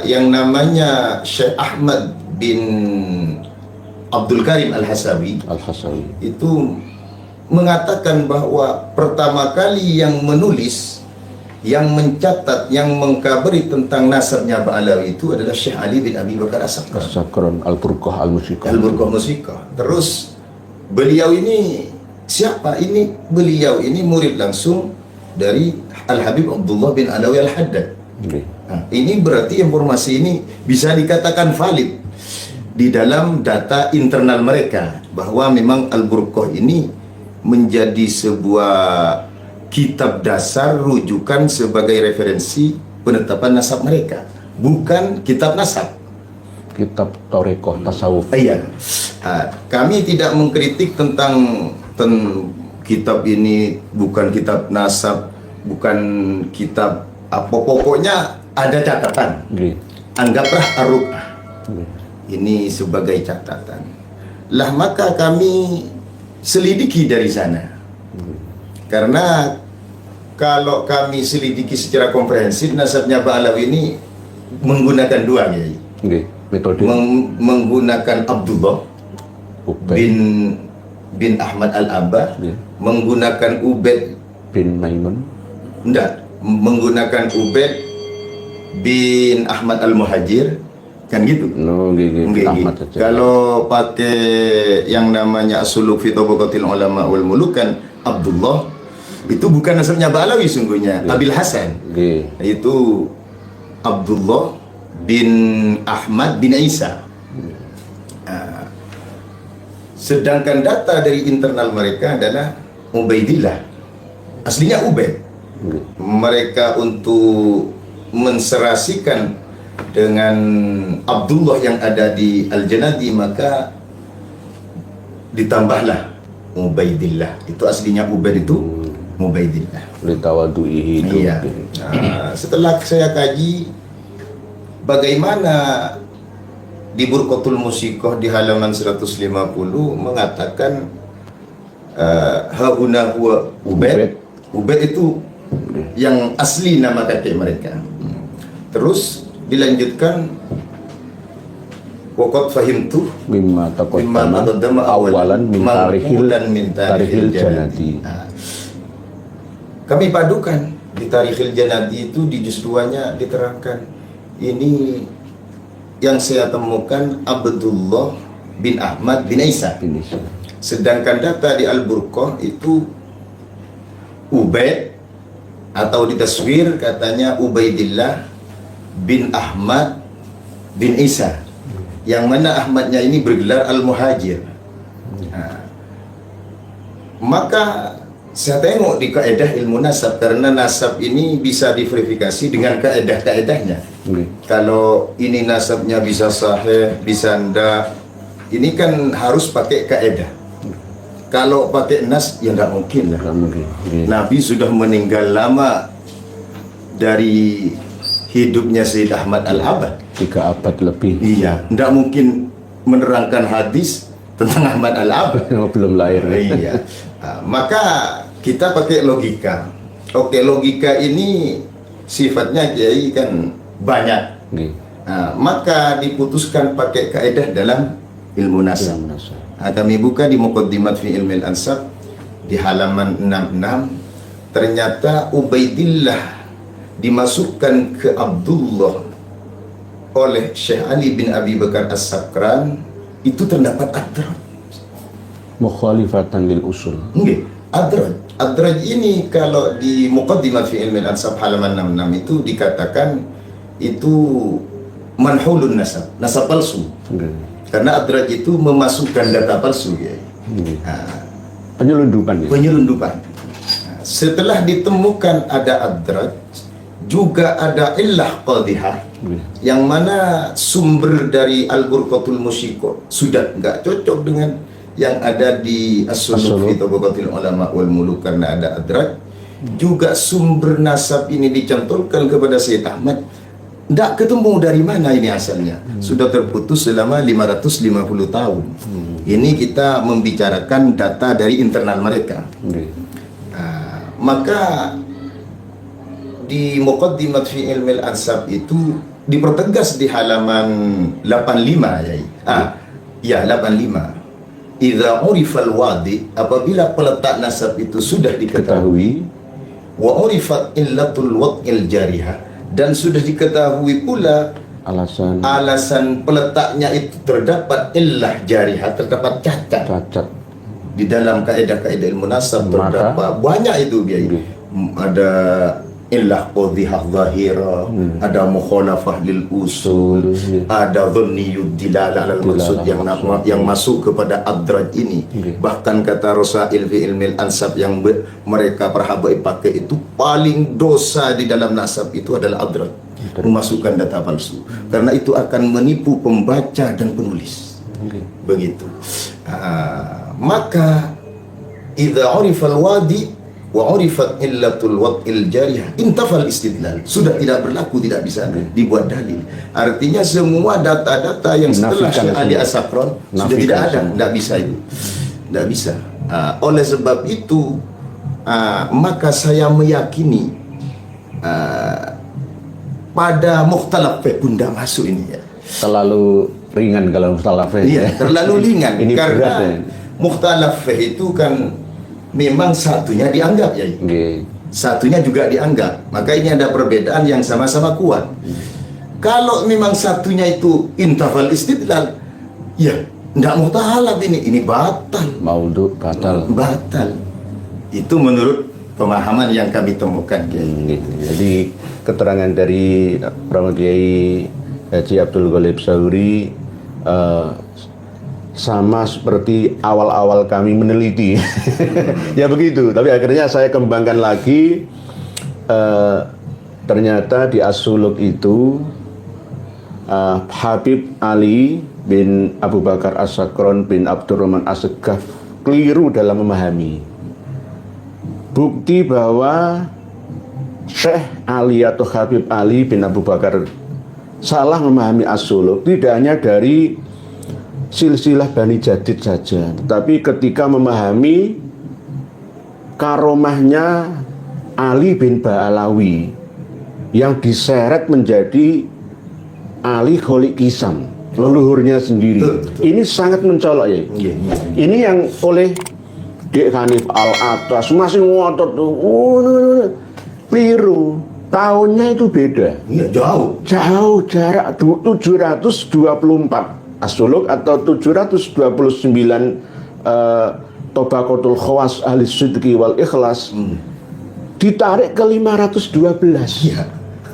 yang namanya Syekh Ahmad bin Abdul Karim Al-Hasawi itu mengatakan bahwa pertama kali yang menulis, yang mencatat, yang mengkabari tentang nasabnya Ba'alawi itu adalah Syekh Ali bin Abi Bakar As-Sakran Al-Burqah Al-Musiqah. Al-Burqah Musiqah. Terus beliau ini siapa? Beliau ini murid langsung dari Al-Habib Abdullah bin Alawi Al-Haddad. Nah, ini berarti informasi ini bisa dikatakan valid di dalam data internal mereka, bahwa memang Al-Burqah ini menjadi sebuah kitab dasar rujukan sebagai referensi penetapan nasab mereka, bukan kitab nasab, kitab Torekoh Tasawuf. Iya. Kami tidak mengkritik tentang kitab ini bukan kitab nasab, bukan kitab apa, pokoknya ada catatan. Anggaplah Ar-Ruqah ini sebagai catatan. Lah maka kami selidiki dari sana. Karena kalau kami selidiki secara komprehensif, nasabnya Ba'alawi ini menggunakan dua, Kiai. Metode menggunakan Abdullah bin Ahmad Al-Abba, menggunakan Ubaid bin Maimun, menggunakan Ubaid bin Ahmad Al-Muhajir, kan gitu. Ahmad saja. Kalau pakai yang namanya As-Suluk fi Tabaqatil Ulama wal Muluk, kan Abdullah itu bukan nasabnya Ba'alawi sungguhnya, Abil Hasan. Itu Abdullah bin Ahmad bin Isa. Sedangkan data dari internal mereka adalah Ubaidillah, aslinya Ubaid. Mereka untuk menserasikan dengan Abdullah yang ada di Al-Janadi, maka ditambahlah Ubaidillah. Itu aslinya Ubaid, itu Ubaidillah. Litawadu'ihi itu. Iya. Setelah saya kaji bagaimana di Burqatul Musiqah di halaman 150 mengatakan hauna huwa Ubaid. Ubaid itu yang asli nama kakek mereka. Terus dilanjutkan waqad fahimtu mimma taqaddama awalan min tarikhil janadi. Kami padukan di Tarikhil Janadi itu di juz 2-nya diterangkan ini yang saya temukan Abdullah bin Ahmad bin Isa. Sedangkan data di Al-Burqah itu Ubaid, atau ditaswir katanya Ubaidillah bin Ahmad bin Isa, yang mana Ahmadnya ini bergelar Al-Muhajir. Maka saya tengok di kaedah ilmu nasab, karena nasab ini bisa diverifikasi dengan kaedah-kaedahnya. Kalau ini nasabnya bisa sahih, bisa ndak, ini kan harus pakai kaedah. Kalau pakai nas, ya nggak mungkin lah. Nabi sudah meninggal lama dari hidupnya Sayyid Ahmad Al-Abad, 3 abad lebih. Iya, nggak mungkin menerangkan hadis tentang Ahmad Al-Abad belum lahir. Iya. Maka kita pakai logika. Oke, logika ini sifatnya Kiai kan banyak. Maka diputuskan pakai kaedah dalam ilmu nasab. Kami buka di Muqaddimat fi Ilmil Ansab di halaman 66. Ternyata Ubaidillah dimasukkan ke Abdullah oleh Syekh Ali bin Abi Bakar As-Sakran, itu terdapat adraj mukhalifatan lil usul. Adraj ini kalau di Muqaddimat fi Ilmil Ansab halaman 66 itu dikatakan itu manhulun nasab, nasab palsu. Karena adraj itu memasukkan data palsu, ya. Penyelundupan. Setelah ditemukan ada adraj, juga ada illah qadhihah, yang mana sumber dari Al-Burqatul Musiqah sudah nggak cocok dengan yang ada di As-Suluk fi Tabaqatil Ulama wal Muluk, karena ada adraj. Juga sumber nasab ini dicantolkan kepada Sayyid Ahmad, nggak ketemu dari mana ini asalnya. Sudah terputus selama 550 tahun. Ini kita membicarakan data dari internal mereka. Maka di Muqaddimat fi Ilmil Ansab itu dipertegas di halaman 85 ya. 85. Idza urifal wadi, apabila peletak nasab itu sudah diketahui, wa urifat illatul wad'il jarihah, dan sudah diketahui pula alasan peletaknya itu terdapat illah jarihah, terdapat cacat. Di dalam kaidah-kaidah ilmu nasab terdapat banyak itu biaya. Ada illah qadhihah zahira, ada mukhalafah lil usul, ada dhanniyud dilalah al maksud yang masuk kepada adraj ini. Bahkan kata Rasail fi ilmil ansab yang mereka perhabai pakai itu, paling dosa di dalam nasab itu adalah adraj, memasukkan data palsu, karena itu akan menipu pembaca dan penulis. Begitu. Maka idza urifal wadi wa urifat illatul wad'il jariyah intafal istidlal, sudah tidak berlaku, tidak bisa dibuat dalil. Artinya semua data-data yang setelah Syekh Ali As-Sakran sudah tidak ada, tidak bisa itu, tidak bisa. Oleh sebab itu maka saya meyakini pada mukhtalaf pun tidak masuk ini ya. Terlalu ringan kalau mukhtalaf. Iya, terlalu ringan. Ini karena mukhtalaf itu kan memang satunya dianggap ya, satunya juga dianggap, maka ini ada perbedaan yang sama-sama kuat. Kalau memang satunya itu intafal istidlal, ya tidak mukhtalaf, ini batal, maudhu batal. Itu menurut pemahaman yang kami temukan. Jadi keterangan dari Prof. Kiai Haji Abdul Ghalib Sauri sama seperti awal-awal kami meneliti. Ya begitu, tapi akhirnya saya kembangkan lagi. Ternyata di As-Suluk itu Habib Ali bin Abu Bakar As-Sakran bin Abdurrahman As-Segaf keliru dalam memahami. Bukti bahwa Syekh Ali atau Habib Ali bin Abu Bakar salah memahami As-Suluk tidak hanya dari silsilah Bani Jadid saja, tetapi ketika memahami karomahnya Ali bin Ba'alawi yang diseret menjadi Ali Kholik Kisam, leluhurnya sendiri. Ini sangat mencolok ya. Ini yang oleh Dek Hanif Al-Atas masih ngotot tuh, keliru. Tahunnya itu beda. Jauh jarak 724. As-Suluk atau 729 Tobaqatul Khawas Ahli Sidqi wal Ikhlas ditarik ke 512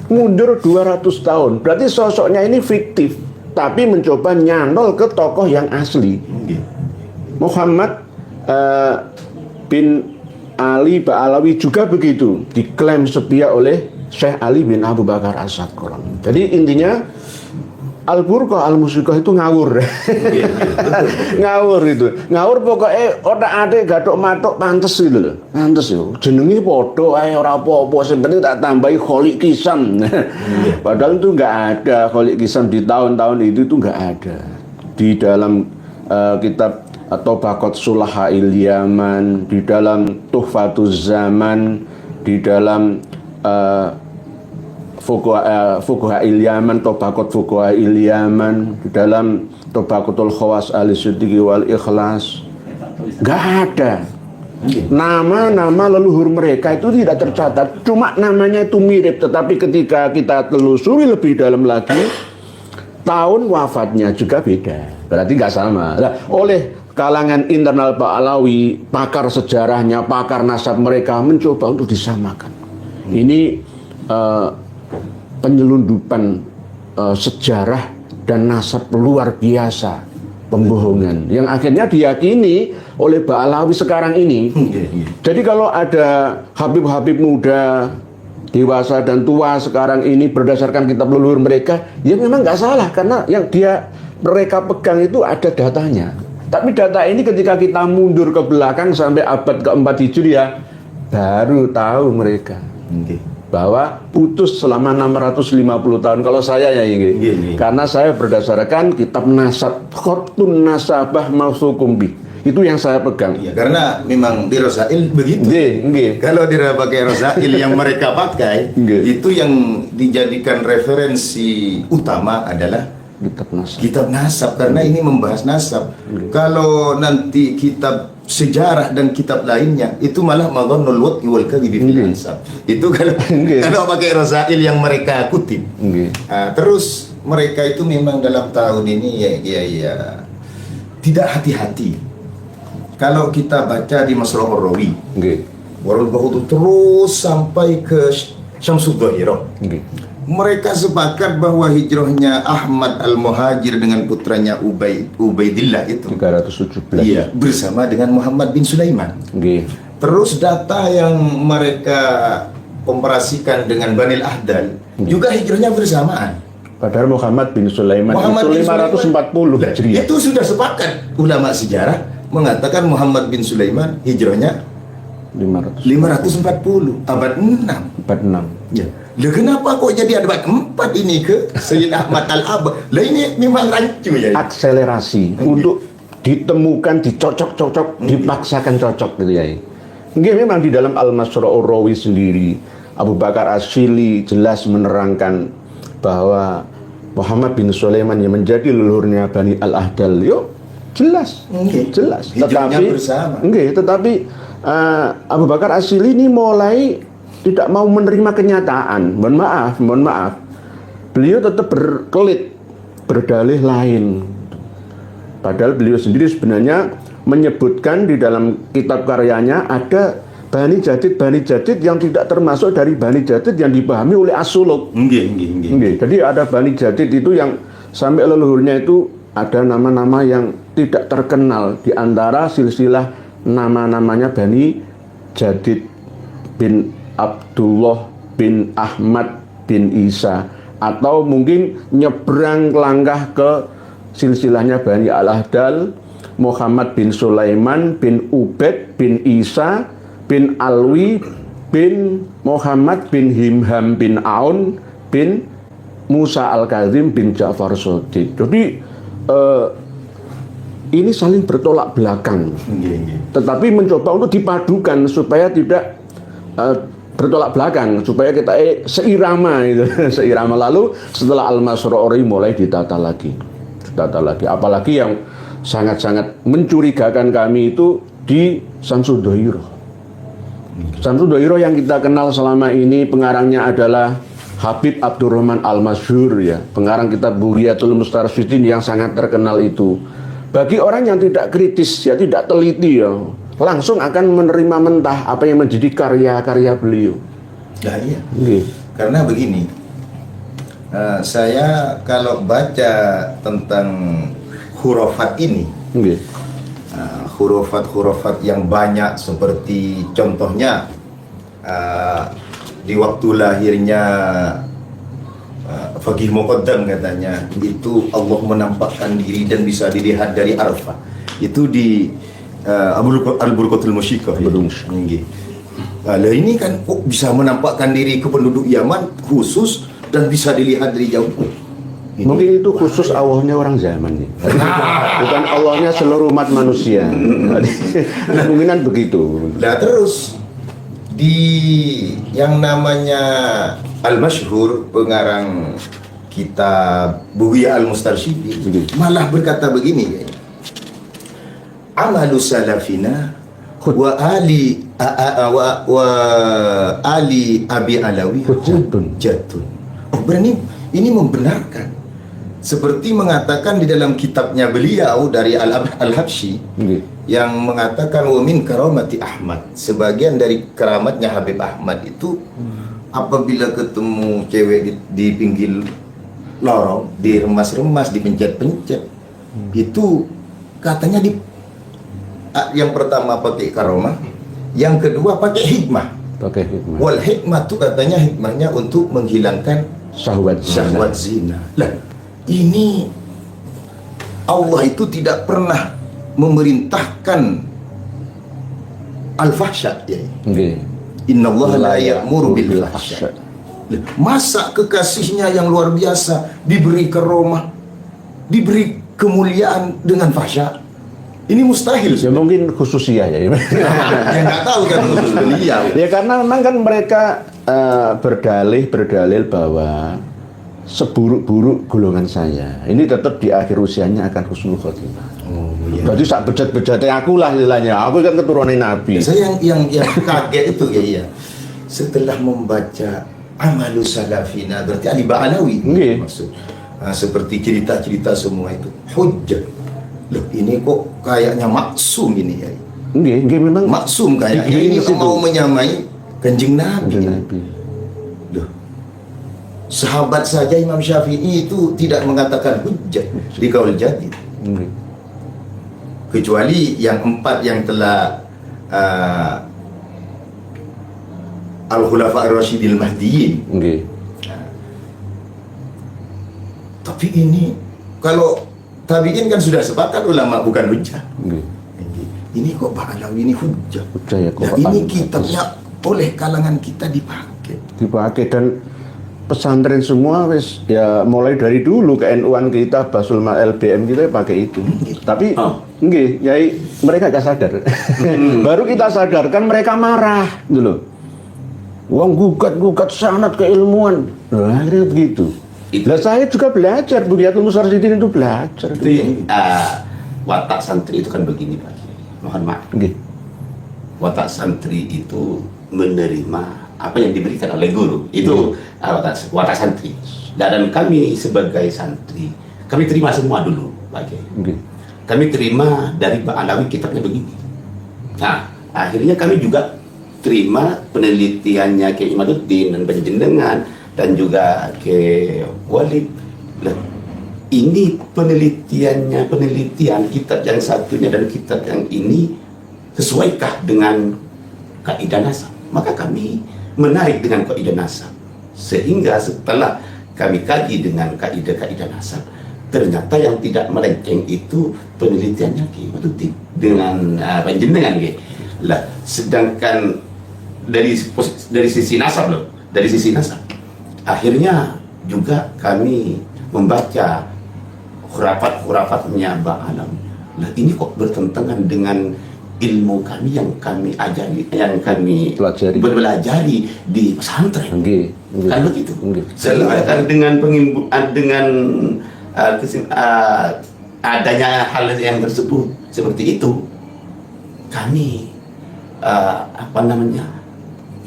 mundur 200 tahun. Berarti sosoknya ini fiktif, tapi mencoba nyantol ke tokoh yang asli. Muhammad bin Ali Ba'alawi juga begitu, diklaim setia oleh Syekh Ali bin Abu Bakar As-Sakran. Jadi intinya Al-Burqah Al-Musiqah itu ngawur. Ngawur itu. Ngawur pokoknya otak-atik gathuk matuk pantes gitu loh. Pantes yo. Jenenge padha ae ora apa-apa, sing penting tak tambahi Kholik Kisam. Padahal itu enggak ada Kholik Kisam di tahun-tahun itu enggak ada. Di dalam kitab Tobaqat Sulaha'il Yaman, di dalam Tuhfatuz Zaman, di dalam Fuqaha'il Yaman, Tobaqat Fuqaha'il Yaman, di dalam Tobaqatul Khawas Ahli Sidqi wal Ikhlas, nggak ada nama-nama leluhur mereka itu tidak tercatat. Cuma namanya itu mirip, tetapi ketika kita telusuri lebih dalam lagi, tahun wafatnya juga beda. Berarti nggak sama. Nah, oleh kalangan internal Pak Alawi, pakar sejarahnya, pakar nasab mereka mencoba untuk disamakan. Ini penyelundupan sejarah dan nasab luar biasa, pembohongan yang akhirnya diyakini oleh Ba'alawi sekarang ini. Jadi kalau ada Habib-habib muda, dewasa dan tua sekarang ini berdasarkan kitab leluhur mereka, ya memang nggak salah karena yang mereka pegang itu ada datanya. Tapi data ini ketika kita mundur ke belakang sampai abad keempat Hijriah, baru tahu mereka bahwa putus selama 650 tahun. Kalau saya ya ini, karena saya berdasarkan kitab nasab, Khatun Nasabah Mausukum Bih, Itu yang saya pegang. Ya, karena memang di Rosail begitu. Nggih. Kalau dia pakai Rosail yang mereka pakai, Nggih. itu yang dijadikan referensi utama adalah kitab nasab, karena ini membahas nasab. Kalau nanti kitab sejarah dan kitab lainnya itu malah madhannul wad'i wal kadhibi fil nasab. Itu kalau pakai Rosail yang mereka kutip. Terus mereka itu memang dalam tahun ini ya tidak hati-hati. Kalau kita baca di Masrahur Rawi, Warul Bahudu terus sampai ke Syamsud Dhahirah. Mereka sepakat bahwa hijrahnya Ahmad Al-Muhajir dengan putranya Ubaidillah itu 317. Iya, bersama dengan Muhammad bin Sulaiman. Terus data yang mereka komparasikan dengan Banil Ahdal juga hijrahnya bersamaan. Padahal Muhammad bin Sulaiman itu 540 Hijriah. Itu sudah sepakat ulama sejarah mengatakan Muhammad bin Sulaiman hijrahnya 540 abad 6. Ya. Lah kenapa kok jadi abad 4 ini ke Sayyid Ahmad Al-Abad? Lah ini memang rancu ya. Akselerasi untuk ditemukan, dicocok-cocok, dipaksakan cocok gitu ya. Nggih, memang di dalam Al-Masra'ur Rawi sendiri Abu Bakar As-Sili jelas menerangkan bahwa Muhammad bin Sulaiman yang menjadi leluhurnya Bani Al-Ahdal, jelas. Tetapi Abu Bakar As-Sili ini mulai tidak mau menerima kenyataan. Mohon maaf. Beliau tetap berkelit, berdalih lain. Padahal beliau sendiri sebenarnya menyebutkan di dalam kitab karyanya ada Bani Jadid yang tidak termasuk dari Bani Jadid yang dipahami oleh As-Suluk. Jadi ada Bani Jadid itu yang sampai leluhurnya itu ada nama-nama yang tidak terkenal di antara silsilah nama-namanya Bani Jadid bin Abdullah bin Ahmad bin Isa, atau mungkin nyebrang langkah ke silsilahnya Bani Al-Ahdal, Muhammad bin Sulaiman bin Ubaid bin Isa bin Alwi bin Muhammad bin Himham bin Aun bin Musa Al-Kazim bin Ja'far Shadiq. Jadi ini saling bertolak belakang, tetapi mencoba untuk dipadukan supaya tidak bertolak belakang, supaya kita seirama itu. Seirama. Lalu setelah Al-Masra'ur Rawi mulai ditata lagi. Apalagi yang sangat-sangat mencurigakan kami itu di Syamsud Dhahirah. Syamsud Dhahirah yang kita kenal selama ini pengarangnya adalah Habib Abdurrahman Al-Masyhur ya, pengarang kitab Bughiyatul Mustarsyidin yang sangat terkenal itu. Bagi orang yang tidak kritis ya, tidak teliti ya, langsung akan menerima mentah apa yang menjadi karya-karya beliau. Ya iya. Karena begini, saya kalau baca tentang hurufat ini, hurufat yang banyak seperti contohnya di waktu lahirnya Faqih Muqaddam katanya itu Allah menampakkan diri dan bisa dilihat dari Arafah. Itu di Al-Burqatul Musyiqah. Lah ini kan bisa menampakkan diri ke penduduk Yaman khusus dan bisa dilihat dari jauh. Mungkin itu khusus Allahnya orang zaman nih. Bukan Allahnya seluruh umat manusia. Kemungkinan begitu. Nah terus di yang namanya Al-Masyhur, pengarang kitab Bughiyah Al-Mustarsyidin, malah berkata begini kayaknya. Amalu salafina wa ali Abi Alawi hujjatun. Oh, berani ini membenarkan, seperti mengatakan di dalam kitabnya beliau dari Al-Habsyi yang mengatakan wa min karamati Ahmad, sebagian dari keramatnya Habib Ahmad itu apabila ketemu cewek di pinggir lorong, diremas-remas, dipencet-pencet, itu katanya yang pertama pakai karomah, yang kedua pakai hikmah. Wal hikmah itu katanya hikmahnya untuk menghilangkan syahwat zina. Lah, ini Allah itu tidak pernah memerintahkan al-fahsya ya. Innallaha la ya'muru bil fahsya. Masa kekasihnya yang luar biasa diberi karomah, diberi kemuliaan dengan fahsya? Ini mustahil. Ya mungkin khususnya ya. Ya nggak tahu kan khusus beliau. Ya karena memang kan mereka berdalil bahwa seburuk-buruk golongan saya ini tetap di akhir usianya akan husnul khotimah. Oh, iya. Berarti sak bejat-bejatnya aku lah istilahnya. Aku kan keturunan Nabi. Saya yang kaget itu ya, setelah membaca Amalu Salafina, berarti Ali Ba'alawi Nggih. maksud. Seperti cerita-cerita semua itu hujjah. Loh, ini kok kayaknya maksum ini ya. Nggih memang Maksum kayaknya ini Situ. mau menyamai Kanjeng Nabi. Kanjeng Nabi. Loh, sahabat saja Imam Syafi'i itu tidak mengatakan hujjah di kaul jadid. Nggih. Kecuali yang 4 yang telah Al-Khulafa Ar-Rasyidil Mahdiyyin. Nggih. Tapi ini kalau tabi'in kan sudah sepakat ulama bukan hujjah. Nggih. Ini kok Ba'alawi ini hujjah. Hujjah ya, Nah, Quran. ini kitabnya oleh kalangan kita dipakai. Dipakai dan pesantren semua wis ya mulai dari dulu ke NU-an kita Basul LBM kita pakai itu. Tapi nggih, yai mereka gak sadar. Baru kita sadarkan mereka marah gitu loh. Wong gugat sanad keilmuan. Nah, akhirnya begitu. Lah saya juga belajar, Budiatul Mustarsyidin itu belajar. Itu watak santri itu kan begini Pak. Mohon maaf. Nggih. Watak santri itu menerima apa yang diberikan oleh guru. Itu watak santri. Dan kami sebagai santri, kami terima semua dulu Pak Kiai. Nggih. Kami terima dari Pak Alawi kitabnya begini. Nah, akhirnya kami juga terima penelitiannya Kiai Imaduddin dan Panjenengan dan juga ke Walid. Nah, ini penelitian kitab yang satunya dan kitab yang ini sesuaikah dengan kaidah nasab? Maka kami menarik dengan kaidah nasab. Sehingga setelah kami kaji dengan kaidah nasab, ternyata yang tidak melenceng itu penelitiannya Kiai Imaduddin dengan Panjenengan Kiai. Lah, sedangkan dari sisi nasab loh, dari sisi nasab. Akhirnya juga kami membaca khurafat-khurafatnya Ba'alam. Nah, ini kok bertentangan dengan ilmu kami yang kami ajari, yang kami pelajari di pesantren. Nggih. Kan begitu. Nggih. Sedangkan dengan adanya hal yang tersebut seperti itu, kami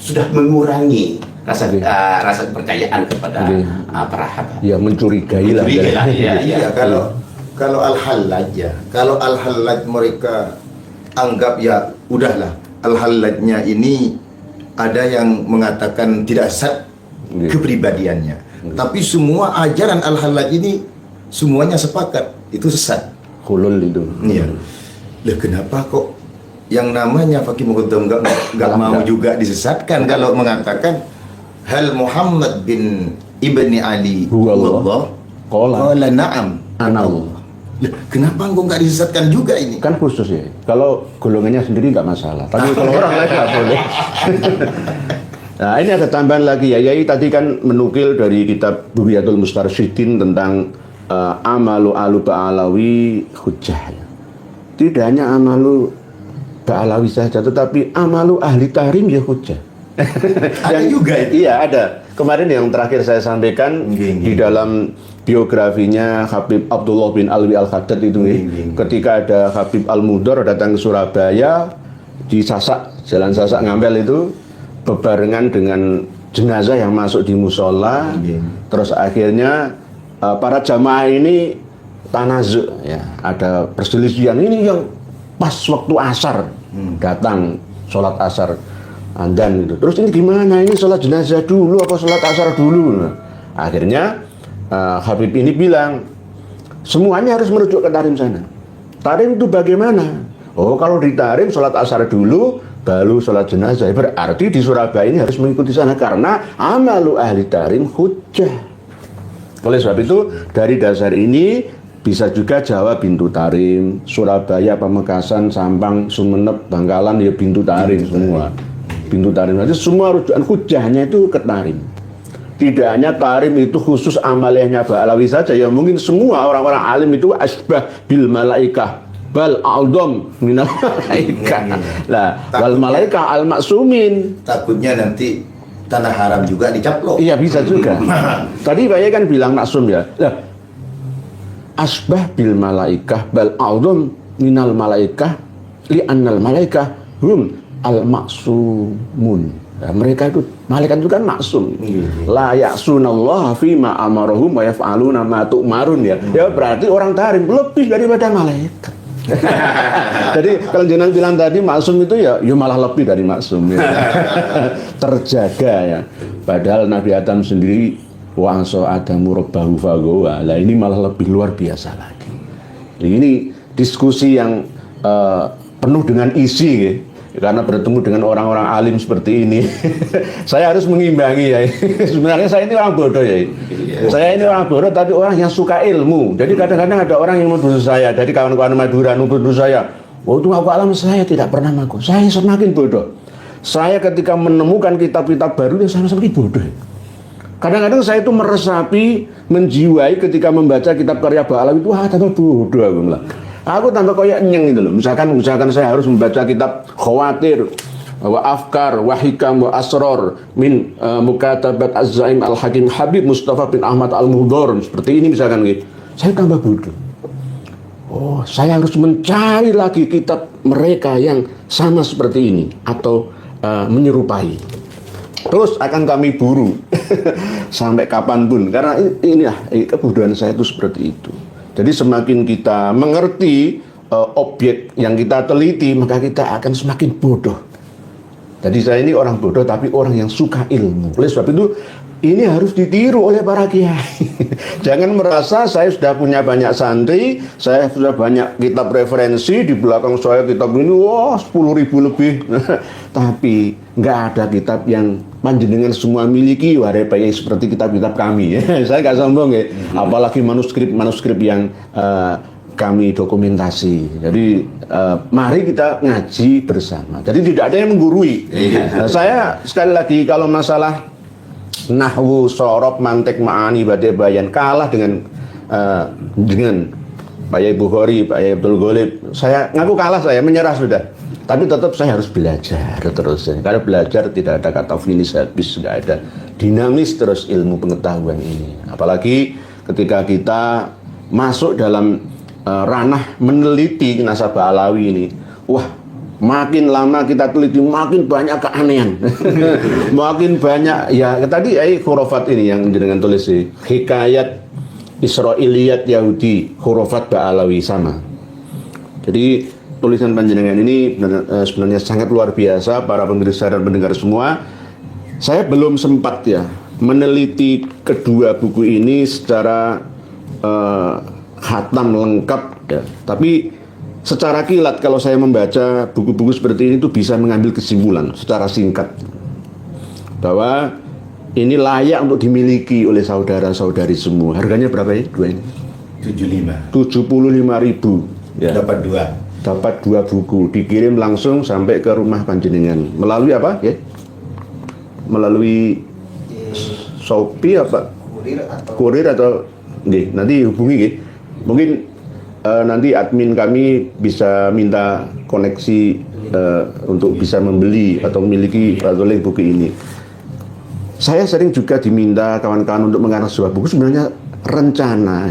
sudah mengurangi rasa kepercayaan kepada para habaib. Ya mencurigai lah. Iya, kalau Al-Hallaj ya, kalau Al-Hallaj mereka anggap ya udahlah, Al-Hallajnya ini ada yang mengatakan tidak sah kepribadiannya. Tapi semua ajaran Al-Hallaj ini semuanya sepakat itu sesat. Hulul itu. Iya. Lah kenapa kok yang namanya Fakih Muqaddam enggak mau juga disesatkan kalau mengatakan hal Muhammad bin Ibni Ali huwallah qala na'am anallah. Kenapa engkau nggak disesatkan juga ini? Kan khusus ya. Kalau golongannya sendiri nggak masalah. Tapi kalau orang lain nggak boleh. Nah ini ada tambahan lagi ya. Yai tadi kan menukil dari kitab Bughyatul Mustarsyidin tentang amalu alu Ba'alawi hujjah. Tidak hanya amalu Ba'alawi saja, tetapi amalu ahli tahrim ya hujjah. Ada juga itu? Iya ada. Kemarin yang terakhir saya sampaikan di dalam biografinya Habib Abdullah bin Alwi Al-Khaddad itu ketika ada Habib Al-Mudhar datang ke Surabaya di Sasak, Jalan Sasak Ngampel itu bebarengan dengan jenazah yang masuk di musola. Terus akhirnya para jamaah ini tanazu ya, ada perselisihan ini yang pas waktu asar datang sholat asar andan gitu. Terus ini gimana? Ini sholat jenazah dulu apa sholat asar dulu? Nah, akhirnya Habib ini bilang semuanya harus merujuk ke tarim sana. Tarim itu bagaimana? Oh kalau di tarim sholat asar dulu baru sholat jenazah. Berarti di Surabaya ini harus mengikuti sana karena amalu ahli tarim hujjah. Oleh sebab itu dari dasar ini bisa juga Jawa bintu tarim, Surabaya, Pamekasan, Sampang, Sumeneb, Bangkalan ya bintu tarim semua. Bintu tarim. Jadi semua rujukan hujjahnya itu ke tarim. Tidak hanya tarim itu khusus amaliyahnya Ba'alawi saja, ya mungkin semua orang-orang alim itu asbah bil malaikah. bal a'dham minal malaikah. Lah, wal malaikah al maksumin. Takutnya nanti tanah haram juga dicaplok. Iya bisa juga. Tadi Pak Yai kan bilang maksum ya. Lah, asbah bil malaikah bal a'dham minal malaikah li annal malaikah hum al maksumun. Nah, mereka itu malaikat itu kan maksum. La ya'sunallaha fima amarahum wa yaf'aluna ma tu'marun ya. Ya berarti orang tarim lebih daripada malaikat. Jadi kalau jenengan bilang tadi maksum itu ya malah lebih dari maksum ya. Terjaga ya. Padahal Nabi Adam sendiri wa asa adamu rabbahu faghawa. Lah ini malah lebih luar biasa lagi. Ini diskusi yang penuh dengan isi ya. Karena bertemu dengan orang-orang alim seperti ini, saya harus mengimbangi ya. Sebenarnya saya ini orang bodoh ya. Saya ini orang bodoh, tapi orang yang suka ilmu. Jadi kadang-kadang ada orang yang menuduh saya, dari kawan-kawan Madura menuduh saya, oh itu aku alam saya tidak pernah ngaku. Saya semakin bodoh. Saya ketika menemukan kitab-kitab baru, saya semakin bodoh. Kadang-kadang saya itu meresapi, menjiwai ketika membaca kitab karya Ba'alawi itu, tambah bodoh aku bilang. Aku tambah kayak nyeng gitu loh. Misalkan saya harus membaca kitab Khawatir, wa Afkar, wa Hikam, wa Asror min Mukatabat Az-Zaim Al-Hakim Habib Mustafa bin Ahmad Al-Muhdor. Seperti ini misalkan gitu. Saya tambah bodoh. Oh, saya harus mencari lagi kitab mereka yang sama seperti ini atau menyerupai. Terus akan kami buru sampai kapanpun. Karena inilah kebodohan saya itu seperti itu. Jadi semakin kita mengerti objek yang kita teliti, maka kita akan semakin bodoh. Jadi saya ini orang bodoh, tapi orang yang suka ilmu. Oleh sebab itu, ini harus ditiru oleh para kiai. Jangan merasa saya sudah punya banyak santri, saya sudah banyak kitab referensi, di belakang saya kitab ini, 10.000 lebih. Tapi nggak ada kitab yang panjenengan semua miliki, wahai Pak Yai, seperti kitab-kitab kami. Saya nggak sombong ya, apalagi manuskrip yang kami dokumentasi. Jadi mari kita ngaji bersama. Jadi tidak ada yang menggurui. Saya sekali lagi kalau masalah nahwu, sorob, mantek, ma'ani, badai, bayan kalah dengan Pak Yai Bukhari, Pak Yai Abdul Ghalib. Saya ngaku kalah, saya menyerah sudah. Tapi tetap saya harus belajar terus. Karena belajar tidak ada kata finish habis, tidak ada, dinamis terus ilmu pengetahuan ini. Apalagi ketika kita masuk dalam ranah meneliti nasabah Alawi ini, wah, makin lama kita teliti makin banyak keanehan. Makin banyak ya tadi khurafat ini yang dengan tulis hikayat Israiliyat Yahudi, khurafat Ba'alawi sama. Jadi tulisan panjenengan ini sebenarnya sangat luar biasa, para pemirsa dan pendengar semua. Saya belum sempat ya meneliti kedua buku ini secara khatam lengkap ya. Tapi secara kilat kalau saya membaca buku-buku seperti ini tuh bisa mengambil kesimpulan secara singkat bahwa ini layak untuk dimiliki oleh saudara-saudari semua. Harganya berapa ya? Dua ini? 75.000 ya. Dapat dua buku, dikirim langsung sampai ke rumah panjenengan melalui apa ya? Melalui Shopee apa? Kurir atau nggih, nanti hubungi nggih. Mungkin nanti admin kami bisa minta koneksi untuk bisa membeli atau memiliki buku ini. Saya sering juga diminta kawan-kawan untuk mengarang sebuah buku. Sebenarnya rencana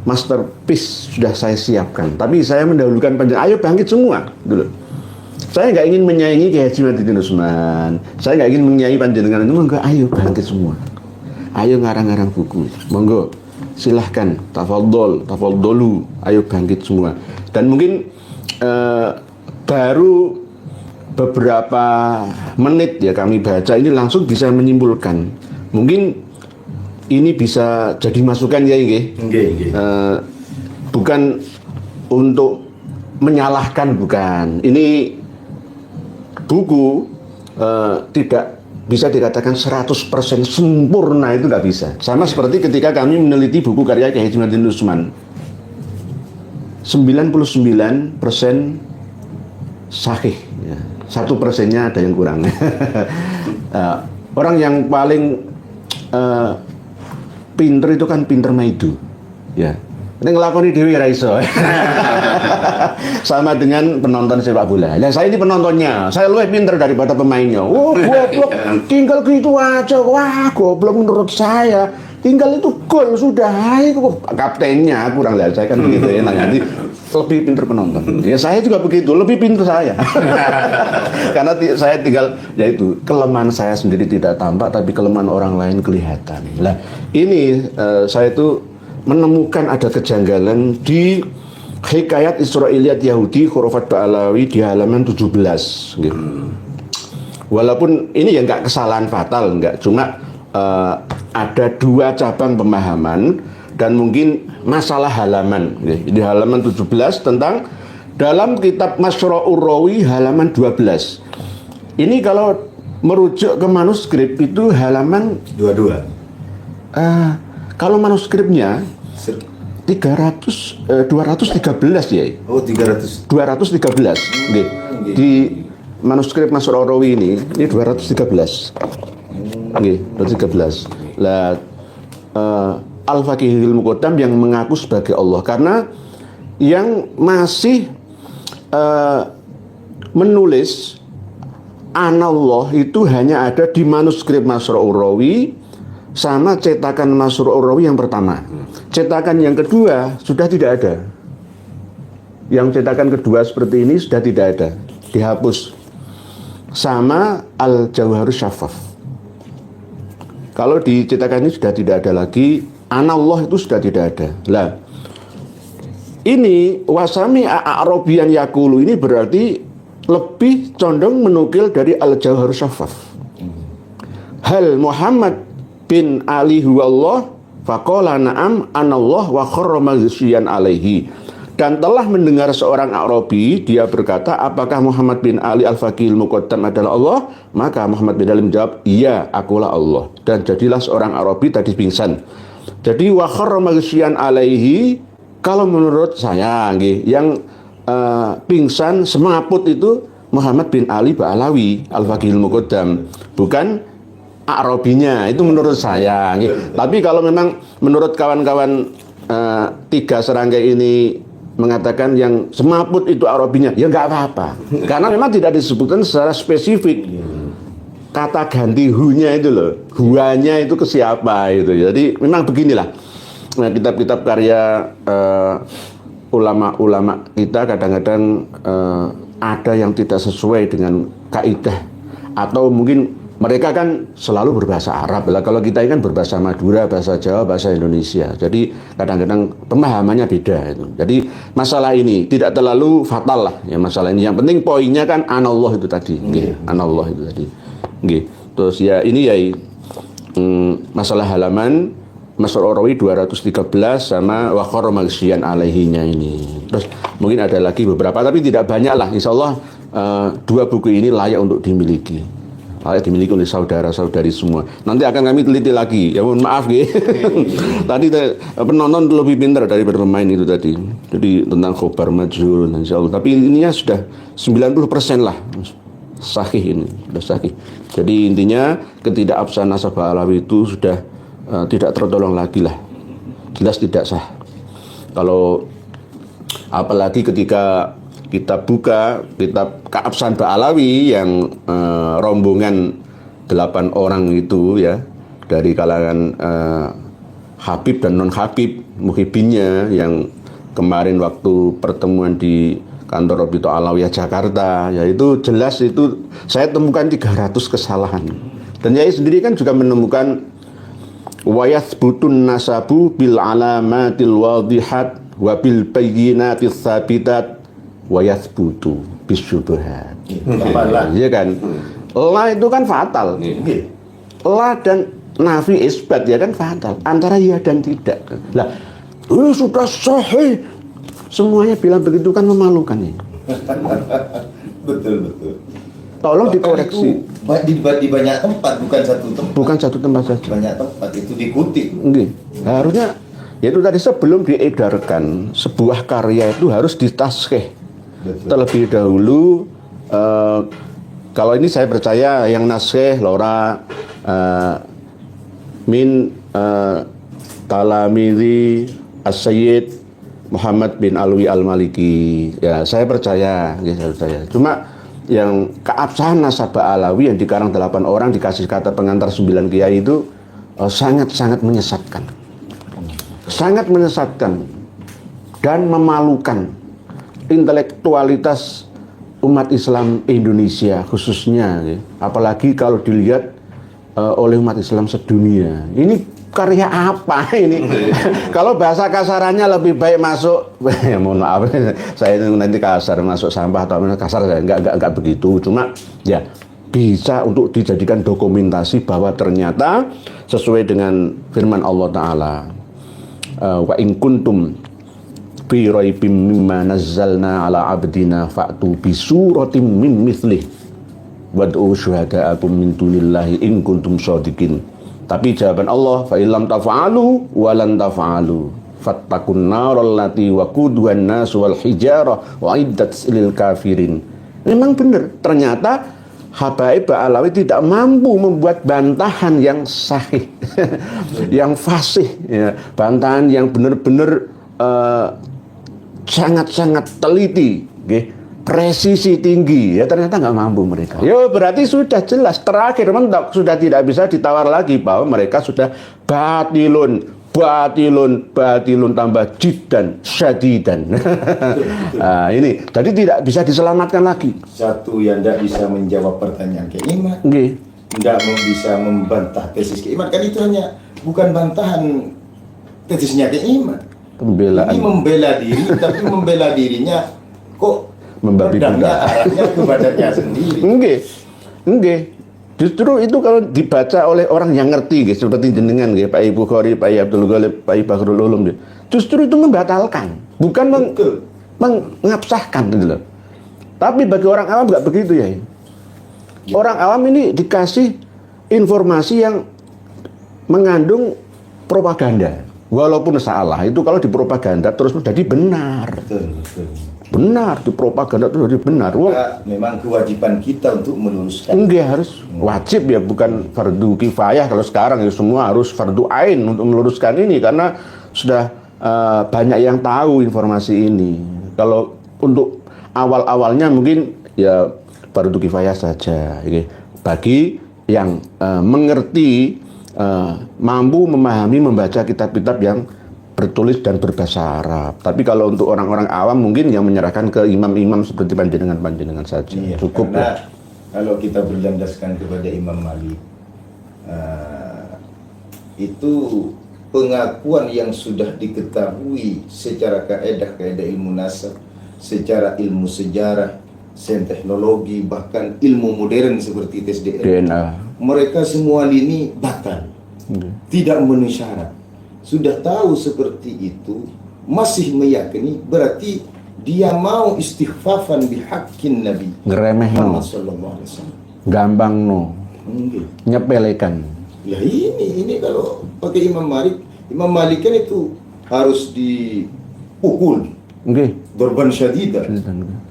masterpiece sudah saya siapkan, tapi saya mendahulukan panjenengan. Ayo bangkit semua dulu. Saya nggak ingin menyaingi Kiai Haji Madidin Usman. Saya nggak ingin menyaingi panjenengan. Monggo, ayo bangkit semua. Ayo ngarang-ngarang buku. Monggo, silahkan. Tafadholu. Ayo bangkit semua. Dan mungkin baru beberapa menit ya kami baca ini langsung bisa menyimpulkan. Mungkin ini bisa jadi masukan ya nggih. Bukan untuk menyalahkan, bukan. Ini buku tidak bisa dikatakan 100% sempurna, itu nggak bisa. Sama seperti ketika kami meneliti buku karya Kiai Haji Madidin Usman. 99% sahih ya. 1%-nya ada yang kurang. Orang yang paling pinter itu kan pinter maidu ya. Ini ngelakoni dewi ra iso. Sama dengan penonton sepak bola. Nah, saya ini penontonnya. Saya lebih pintar daripada pemainnya. Oh, goblok. Tinggal gitu aja. Wah, goblok menurut saya. Tinggal itu gol sudah. Itu kaptennya kurang lihat saya kan begitu ya. Nanti lebih pintar penonton. Ya saya juga begitu, lebih pintar saya. Karena saya tinggal, yaitu kelemahan saya sendiri tidak tampak, tapi kelemahan orang lain kelihatan. Nah, ini saya itu menemukan ada kejanggalan di Hikayat Israiliyat Yahudi Khurafat Ba'alawi di halaman 17 gitu. Walaupun ini ya nggak kesalahan fatal, nggak, cuma ada dua cabang pemahaman dan mungkin masalah halaman gitu. Di halaman 17 tentang dalam kitab Masra'ur Rawi halaman 12. Ini kalau merujuk ke manuskrip itu halaman 22. Kalau manuskripnya 213 ya. Oh, 300. 213. Nggih. Di manuskrip Masra'ur Rawi ini 213. Nggih, 213. Lah Al-Faqihul Muqaddam yang mengaku sebagai Allah, karena yang masih menulis Anallah itu hanya ada di manuskrip Masra'ur Rawi sama cetakan Masra'ur Rawi yang pertama. Cetakan yang kedua sudah tidak ada. Yang cetakan kedua seperti ini sudah tidak ada, dihapus. Sama Al-Jawharus Syaffaf. Kalau di cetakan ini sudah tidak ada lagi, Anallah itu sudah tidak ada. Lah, ini wasami A'rabiyan yaqulu ini berarti lebih condong menukil dari Al-Jawharus Syaffaf. Hal Muhammad bin Ali huwallah faqala na'am anallah wa kharra maghsyian alaihi. Dan telah mendengar seorang A'rabi, dia berkata, apakah Muhammad bin Ali Al-Faqihul Muqaddam adalah Allah? Maka Muhammad bin Ali menjawab, iya, akulah Allah. Dan jadilah seorang A'rabi tadi pingsan. Jadi wa kharra maghsyian alaihi, kalau menurut saya yang pingsan semaput itu Muhammad bin Ali Ba'alawi Al-Faqihul Muqaddam, bukan Arabinya, itu menurut saya. Tapi kalau memang menurut kawan-kawan tiga serangkai ini mengatakan yang semaput itu Arabinya, ya nggak apa-apa. Karena memang tidak disebutkan secara spesifik kata ganti hu-nya itu loh, huanya itu ke siapa itu. Jadi memang beginilah. Nah, kitab-kitab karya ulama-ulama kita kadang-kadang ada yang tidak sesuai dengan kaidah, atau mungkin mereka kan selalu berbahasa Arab. Lah kalau kita ini kan berbahasa Madura, bahasa Jawa, bahasa Indonesia. Jadi kadang-kadang pemahamannya beda itu. Jadi masalah ini tidak terlalu fatal lah ya masalah ini. Yang penting poinnya kan anallah itu tadi. Anallah itu tadi. Terus ya ini ya masalah halaman Masra'ur Rawi 213 sama wa kharra maghsyian alaihinya ini. Terus mungkin ada lagi beberapa tapi tidak banyak lah. Insyaallah dua buku ini layak untuk dimiliki. Dimiliki oleh saudara-saudari semua. Nanti akan kami teliti lagi. Ya mohon maaf tadi penonton lebih pintar daripada pemain itu tadi. Jadi tentang khobar majhul insyaallah. Tapi ininya sudah 90% lah sahih ini, sudah sahih. Jadi intinya ketidakabsahan nasabah alawi itu sudah tidak tertolong lagi lah. Jelas tidak sah. Kalau apalagi ketika kita buka kitab Keabsahan Ba'alawi yang rombongan 8 orang itu ya, dari kalangan Habib dan non-Habib muhibinnya yang kemarin waktu pertemuan di kantor Robito Alawiyah Jakarta, ya itu jelas itu saya temukan 300 kesalahan. Dan Yai sendiri kan juga menemukan wayathbutun nasabu bil alamatil wadihat wa bil bayyinatis sabitat wayathbutu bisyubuhat. Iya kan? La itu kan fatal. La dan nafi isbat ya kan fatal. Antara ya dan tidak. Lah, sudah sahih. Semuanya bilang begitu kan memalukan ini. Betul. Tolong dikoreksi. Di banyak tempat, bukan satu tempat. Bukan satu tempat saja. Banyak tempat itu dikutip. Harusnya yaitu tadi sebelum diedarkan sebuah karya itu harus ditashkih terlebih dahulu. Kalau ini saya percaya yang naskih Laura min talamidi as-sayyid Muhammad bin Alwi Al-Maliki. Ya, saya percaya, ya, saya percaya. Cuma yang keabsahan nasabah Alawi yang dikarang 8 orang dikasih kata pengantar 9 kiai itu sangat-sangat menyesatkan. Sangat menyesatkan dan memalukan intelektualitas umat Islam Indonesia khususnya, ya. Apalagi kalau dilihat oleh umat Islam sedunia. Ini karya apa ini? Kalau bahasa kasarannya lebih baik masuk, mohon maaf, saya nanti kasar, masuk sampah atau kasar, enggak begitu. Cuma ya bisa untuk dijadikan dokumentasi bahwa ternyata sesuai dengan firman Allah Ta'ala, wa in kuntum fi raibim mimma nazzalna ala abdina fa'tu bi suratin min mithlih wad'u syuhada'akum min dunillahi in kuntum shadiqin. Tapi jawaban Allah, fa illam taf'alu wa lan taf'alu fattaqun naral lati waquduhan nas wal hijarah wa iddat lil kafirin. Memang benar, ternyata Habaib Alawi tidak mampu membuat bantahan yang sahih, yang fasih, ya. Bantahan yang benar-benar sangat-sangat teliti, okay. Presisi tinggi, ya ternyata nggak mampu mereka. Ya berarti sudah jelas terakhir mentok, sudah tidak bisa ditawar lagi bahwa mereka sudah batilun tambah jiddan syadidan. Nah, ini jadi tidak bisa diselamatkan lagi. Satu yang tidak bisa menjawab pertanyaan Keimat, Okay. tidak bisa membantah tesis Keimat, kan itu hanya bukan bantahan tesisnya Keimat. Pembelaan. Ini membela diri, tapi membela dirinya kok Membabi buta. arahnya ke badannya sendiri. Enggak. Justru itu kalau dibaca oleh orang yang ngerti, gitu, seperti jenengan, gitu, Pak Ibu Khori, Pak Abdul Ghalib, Pak Bahrul Ulum, gitu. Justru itu membatalkan, bukan mengabsahkan, gitu loh. Tapi bagi orang awam nggak begitu ya. Orang awam ini dikasih informasi yang mengandung propaganda, walaupun salah. Itu kalau dipropaganda terus menjadi benar. Betul. Benar, di propaganda itu jadi benar. Memang kewajiban kita untuk meluruskan. Enggak, harus wajib ya, bukan fardu kifayah. Kalau sekarang ya semua harus fardu ain untuk meluruskan ini, karena sudah banyak yang tahu informasi ini. Kalau untuk awal-awalnya mungkin ya fardu kifayah saja, ya. Bagi yang mengerti, mampu memahami, membaca kitab-kitab yang bertulis dan berbahasa Arab. Tapi kalau untuk orang-orang awam mungkin yang menyerahkan ke imam-imam seperti panjenengan saja. Iya, cukup karena ya. Kalau kita berlandaskan kepada Imam Malik, itu pengakuan yang sudah diketahui secara kaedah ilmu nasab, secara ilmu sejarah, teknologi, bahkan ilmu modern seperti tes DNA. Mereka semua ini batal, tidak memenuhi syarat. Sudah tahu seperti itu, masih meyakini, berarti dia mau istighfafan bihaqqin Nabi Muhammad sallallahu alaihi wasallam. Gampang no. Nyepelekan. Ya ini kalau pakai Imam Malik kan itu harus dipukul. Dorban syadidah.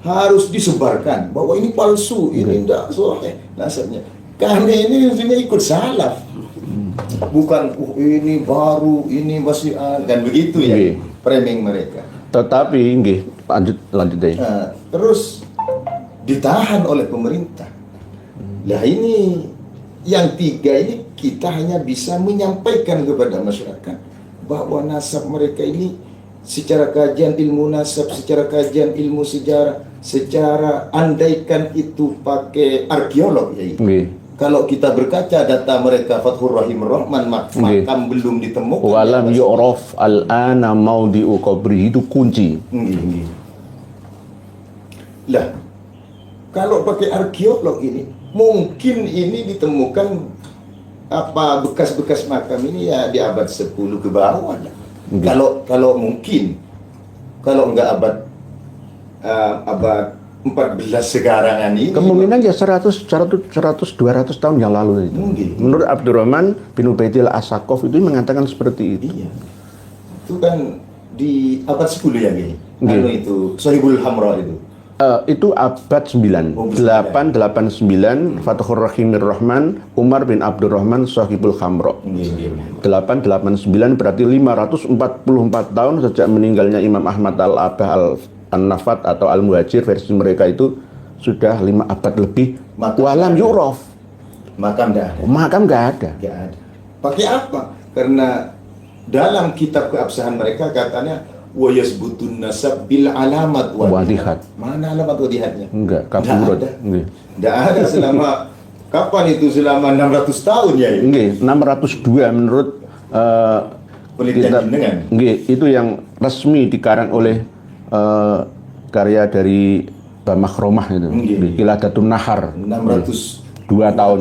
Harus disebarkan bahwa ini palsu, ini tidak sahih nasabnya. Kami ini ikut salaf. Bukan ini baru, ini masih dan begitu ya framing mereka. Tetapi lanjut deh. Terus ditahan oleh pemerintah. Nah ini yang tiga ini kita hanya bisa menyampaikan kepada masyarakat bahwa nasab mereka ini secara kajian ilmu nasab, secara kajian ilmu sejarah, secara andaikan itu pakai arkeolog ya. Kalau kita berkaca data mereka Fathur Rahim Rahman, makam belum ditemukan. Walam yu'raf al-ana maudi'u qabri, itu kunci. Lah, kalau pakai arkeolog ini, mungkin ini ditemukan apa bekas-bekas makam ini ya di abad 10 ke bawah. Kalau mungkin, kalau enggak abad 14 sekarang ini kemungkinan ya 100 200 tahun yang lalu itu. Menurut Abdurrahman bin Ubaidillah As-Sakaf itu mengatakan seperti itu. Iya. Itu kan di abad 10 ya, Itu Sahibul Hamra itu. Itu abad 9. Oh, 889 Fathur Rahimir Rahman Umar bin Abdurrahman Sahibul Khamro. 889 berarti 544 tahun sejak meninggalnya Imam Ahmad Al-Abah Al-Nafat atau Al-Muhajir, versi mereka itu sudah 5 abad lebih. Walam yu'raf. Makam nggak ada. Makam nggak ada. Nggak ada. Pakai apa? Karena dalam kitab keabsahan mereka katanya wa yasbutun nasab bil alamat wadihat. Mana alamat wadihatnya? Enggak, Nggak kabur. ada. Nggak ada selama kapan itu, selama 600 tahun ya? Nggih, 602 menurut Penelitian jenengan. Nggih, itu yang resmi dikarang oleh karya dari Bamakromah itu. Nggih. Qiladatun Nahar. 602 tahun.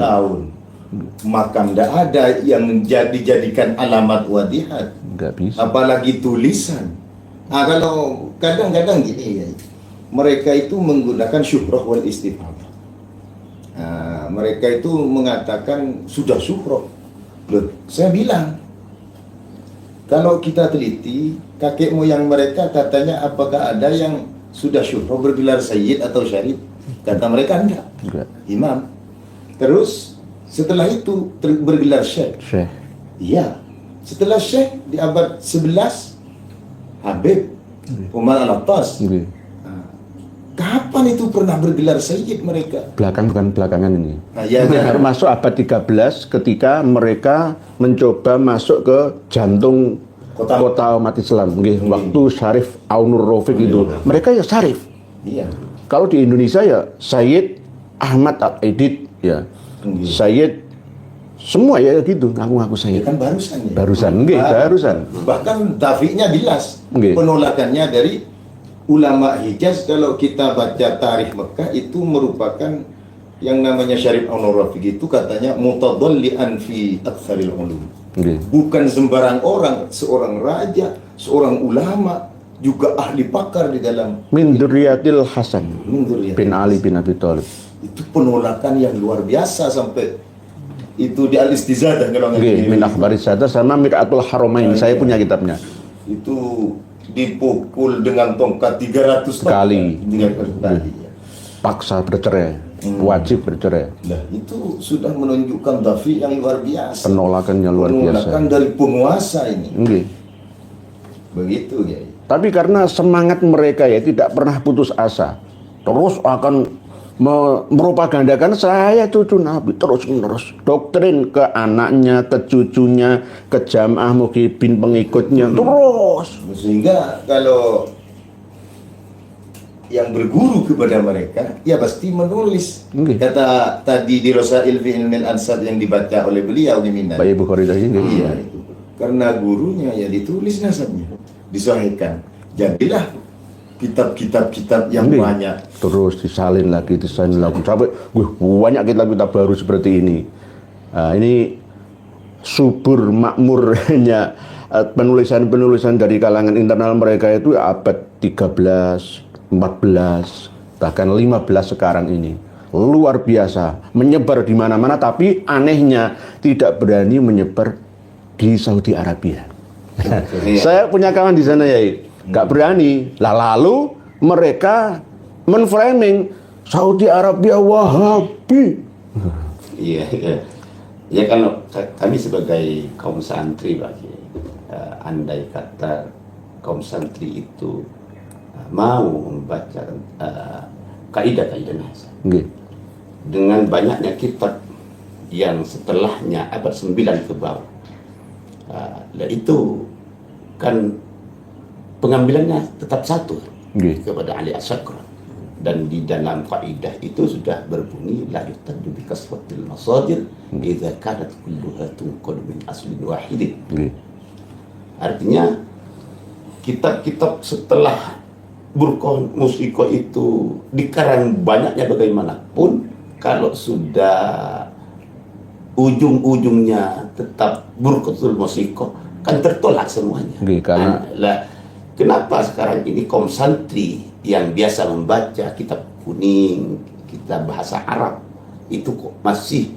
Makam nggak ada yang dijadikan alamat wadihat. Nggak bisa. Apalagi tulisan. Nah, kalau kadang-kadang gini ya, mereka itu menggunakan syuhrah wal istifhadah. Nah, mereka itu mengatakan sudah syuhrah. Loh, saya bilang, kalau kita teliti, kakek moyang mereka katanya apakah ada yang sudah syuhrah bergelar sayyid atau syarif? Kata mereka enggak. Imam. Terus setelah itu bergelar syekh. Syekh. Iya. Setelah syekh di abad 11 Habib Umar Al-Attas. Kapan itu pernah bergelar sayyid mereka? Bukan belakangan ini. Nah, ya, Termasuk abad 13 ketika mereka mencoba masuk ke jantung kota umat Islam. Waktu Syarif Aunur Rafiq itu. Mereka ya Syarif. Iya. Kalau di Indonesia ya Sayyid Ahmad Al-Aidid ya. Sayyid semua ya gitu, ngaku-ngaku Sayyid. Kan barusan ya. Barusan. Bahkan tafiknya jelas. Nggih. Penolakannya dari ulama Hijaz. Kalau kita baca tarikh Mekah itu merupakan yang namanya Syarif Aunur Rafiq itu katanya mutadallian fi aktsaril ulum. Bukan sembarang orang, seorang raja, seorang ulama, juga ahli pakar di dalam Min Dzurriyyatil Hasan bin Ali bin Abi Thalib. Itu penolakan yang luar biasa sampai itu di Al-Istizadah kalau nggak Min Akhbaris Sadah sama Mir'atul Haramain. Saya punya kitabnya. Itu dipukul dengan tongkat 300 Kali. 300 kali. Paksa bercerai, wajib bercerai. Nah, itu sudah menunjukkan dafi yang luar biasa. Penolakannya luar biasa. Penolakan dari penguasa ini. Nggih. Begitu ya. Tapi karena semangat mereka ya tidak pernah putus asa, terus akan meropagandakan saya cucu Nabi terus menerus, doktrin ke anaknya, ke cucunya, ke jamaah muhibin pengikutnya terus. Sehingga kalau yang berguru kepada mereka ya pasti menulis. Kata tadi di Rosail fi Ilmil Ansab yang dibaca oleh beliau di Minan. Bayi Bukhari tadi. Iya itu. Karena gurunya ya ditulis nasabnya, disahihkan. Jadilah kitab-kitab yang banyak. Terus disalin lagi sampai banyak kitab-kitab baru seperti ini. Nah, ini subur makmurnya penulisan-penulisan dari kalangan internal mereka itu abad 13, 14, bahkan 15 sekarang ini. Luar biasa, menyebar di mana-mana, tapi anehnya tidak berani menyebar di Saudi Arabia. Saya punya kawan di sana ya, nggak berani. Lalu mereka menframing Saudi Arabia Wahabi. Iya, ya kalau kami sebagai kaum santri bagi andai kata kaum santri itu mau membaca kaidah-kaidah nahas dengan banyaknya kitab yang setelahnya abad 9 ke bawah, itu kan pengambilannya tetap satu kepada Ali As-Sakran, dan di dalam kaidah itu sudah berbunyi la yuhtaddu bi kasratil masadir idza kanat kulluha tunqad min aslin wahidin. Artinya kitab-kitab setelah Burqan Musiko itu dikarang banyaknya bagaimanapun, kalau sudah ujung-ujungnya tetap Burqatul Musiko kan tertolak semuanya. Karena kenapa sekarang ini kaum santri yang biasa membaca kitab kuning, kitab bahasa Arab itu kok masih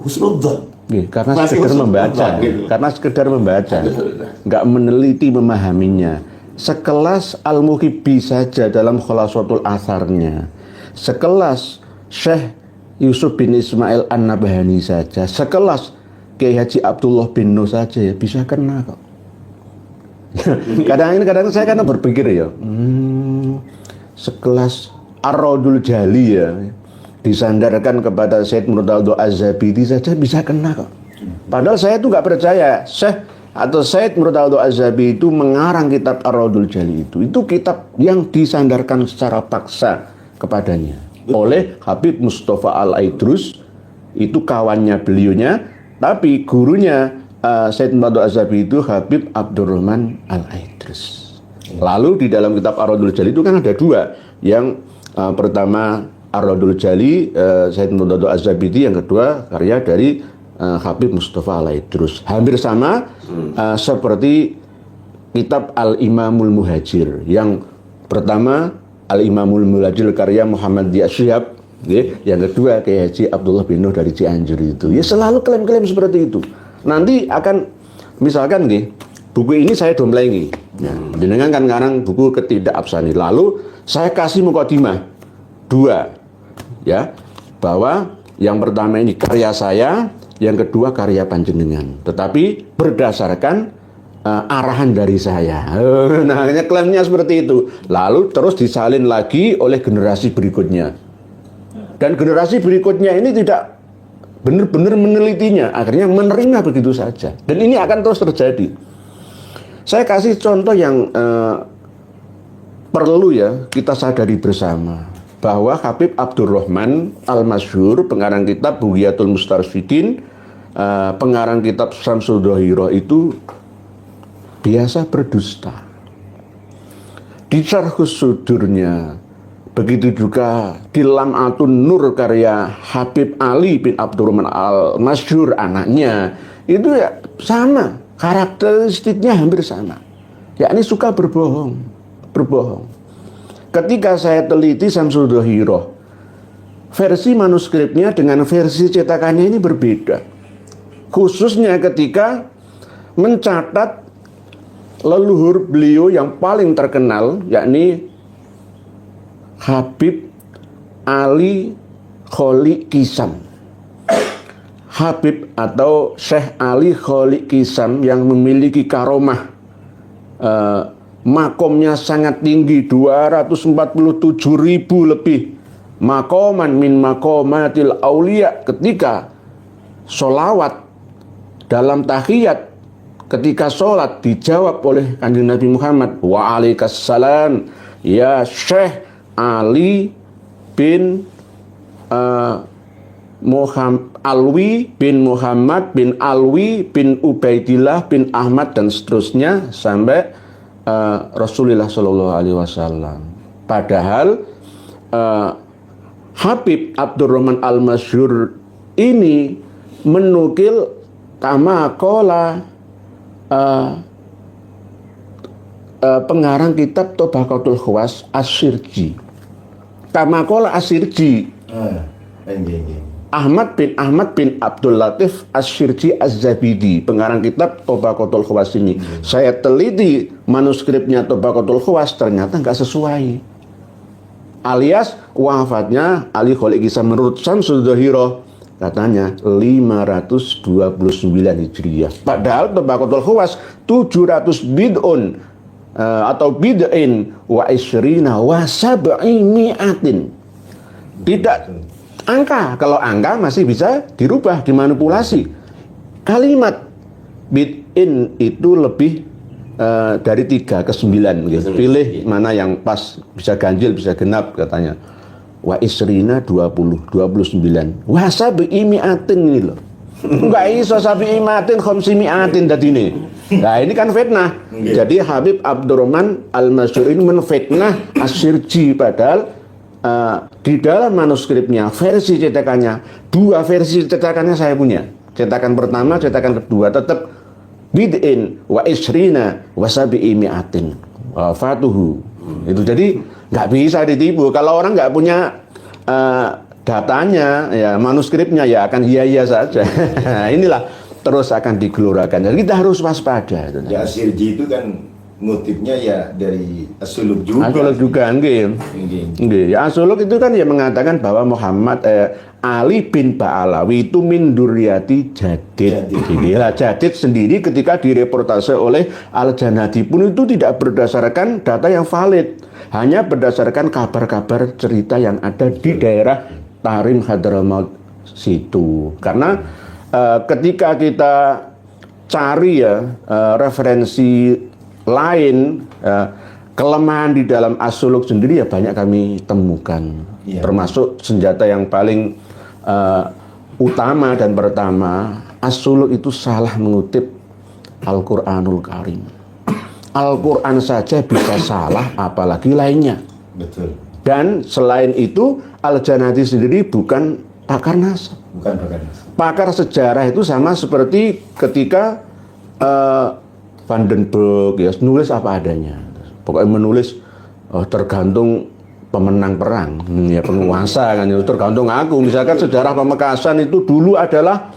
husnudzon? Karena sekedar membaca, nggak meneliti memahaminya. sekelas Al-Muhibbi saja dalam Khulasatul Atharnya, sekelas Syekh Yusuf bin Ismail An-Nabhani saja, sekelas Kiai Haji Abdullah bin Nuh saja ya bisa kena kok. Kadang saya berpikir ya, sekelas Ar-Raudul Jali ya disandarkan kepada Syed Murtadho Az-Zabidi saja bisa kena kok. Padahal saya tuh nggak percaya Syekh atau Syed Murtadho Az-Zabidi itu mengarang kitab Ar-Raudul Jali itu kitab yang disandarkan secara paksa kepadanya oleh Habib Mustafa Al-Aidrus, itu kawannya beliaunya, tapi gurunya Syed Murtadho Az-Zabidi itu Habib Abdurrahman Al-Aidrus. Lalu di dalam kitab Ar-Raudul Jali itu kan ada dua, yang pertama Ar-Raudul Jali Syed Murtadho Az-Zabidi, yang kedua karya dari Habib Mustafa Al-Aidrus. Hampir sama seperti kitab Al-Imamul Muhajir. Yang pertama Al-Imamul Muhajir karya Muhammad Syihab, yang kedua Kiai Haji Abdullah bin Nuh dari Cianjur itu. Ya selalu klaim-klaim seperti itu. Nanti akan misalkan buku ini saya domlengi. Ya, jenengan kan ngarang buku Ketidakabsahan. Lalu saya kasih mukadimah 2, ya, bahwa yang pertama ini karya saya, yang kedua karya panjenengan, tetapi berdasarkan arahan dari saya. Nah, hanya klaimnya seperti itu. Lalu terus disalin lagi oleh generasi berikutnya. Dan generasi berikutnya ini tidak benar-benar menelitinya, akhirnya menerima begitu saja. Dan ini akan terus terjadi. Saya kasih contoh yang perlu ya kita sadari bersama, bahwa Habib Abdurrahman Al-Masyhur, pengarang kitab Bughiyatul Mustarsyidin, pengarang kitab Syamsul Dhahirah, itu biasa berdusta. Di Syarhus Sudurnya, begitu juga di Lam'atun Nur karya Habib Ali bin Abdurrahman Al-Masyhur, anaknya, itu ya sama, karakteristiknya hampir sama, yakni suka berbohong. Ketika saya teliti Syamsul Dhahirah, versi manuskripnya dengan versi cetakannya ini berbeda, khususnya ketika mencatat leluhur beliau yang paling terkenal, yakni Habib Ali Kholik Kisam. Habib atau Syekh Ali Kholik Kisam yang memiliki karomah, makomnya sangat tinggi, 247.000 lebih makoman min makomatil aulia. Ketika sholawat dalam tahiyat, ketika sholat dijawab oleh Kanjeng Nabi Muhammad, wa alaikassalam ya Syekh Ali bin Alwi bin Muhammad bin Alwi bin Ubaidillah bin Ahmad, dan seterusnya sampai Rasulullah Shallallahu Alaihi Wasallam. Padahal Habib Abdurrahman Al-Masyhur ini menukil kama qala pengarang kitab Tabaqatul Khawas As-Sirji. Kama qala As-Sirji. Ahmad bin Abdul Latif As-Sirji Az-Zabidi, pengarang kitab Tabaqatul Khawas ini. Saya teliti manuskripnya Tabaqatul Khawas, ternyata nggak sesuai. Alias wafatnya Ali Kholik Kisam menurut Syamsul Dhahirah katanya 529 Hijriah. Padahal Tabaqatul Khawas 700 bid'un atau bid'in wa isrina wa sab'i mi'atin. Tidak angka, kalau angka masih bisa dirubah, dimanipulasi. Kalimat bid'in itu lebih dari 3 ke 9 gitu. Pilih mana yang pas, bisa ganjil, bisa genap katanya. Wa isrina 29. Wa sab'i mi'atin ini loh. Enggak iso sab'i mi'atin khamsi mi'atin tadi ini. Nah, ini kan fitnah. Jadi Habib Abdurrahman Al-Masyhur ini menfitnah As-Sirji, padahal di dalam manuskripnya, versi cetakannya, 2 versi cetakannya saya punya. Cetakan pertama, cetakan kedua tetap bid'in wa isrina wa sab'i mi'atin wafatuhu. Itu jadi nggak bisa ditipu. Kalau orang nggak punya datanya, ya manuskripnya, ya akan iya-iya saja. Inilah terus akan digelorakan. Jadi kita harus waspada. Ya, Sirji itu kan ngutipnya ya dari As-Suluk juga. Asuluk juga nggih. Nggih. Nggih, ya Asuluk itu kan ya mengatakan bahwa Muhammad Ali bin Ba'alawi itu min duriyati Jadid. Lah Jadid sendiri ketika direportase oleh Al-Janadi pun itu tidak berdasarkan data yang valid, hanya berdasarkan kabar-kabar cerita yang ada di daerah Tarim Hadramaut situ. Karena ketika kita cari ya referensi lain, kelemahan di dalam As-Suluk sendiri ya banyak kami temukan. Iya. Termasuk senjata yang paling utama dan pertama, As-Suluk itu salah mengutip Al-Quranul Karim. Al-Quran saja bisa salah, apalagi lainnya. Betul. Dan selain itu, Al-Janadi sendiri bukan pakar nasab. Bukan pakar. Pakar sejarah itu sama seperti ketika Vandenberg ya nulis apa adanya. Pokoknya menulis tergantung pemenang perang, ya penguasa kan itu tergantung aku. Misalkan sejarah Pamekasan itu dulu adalah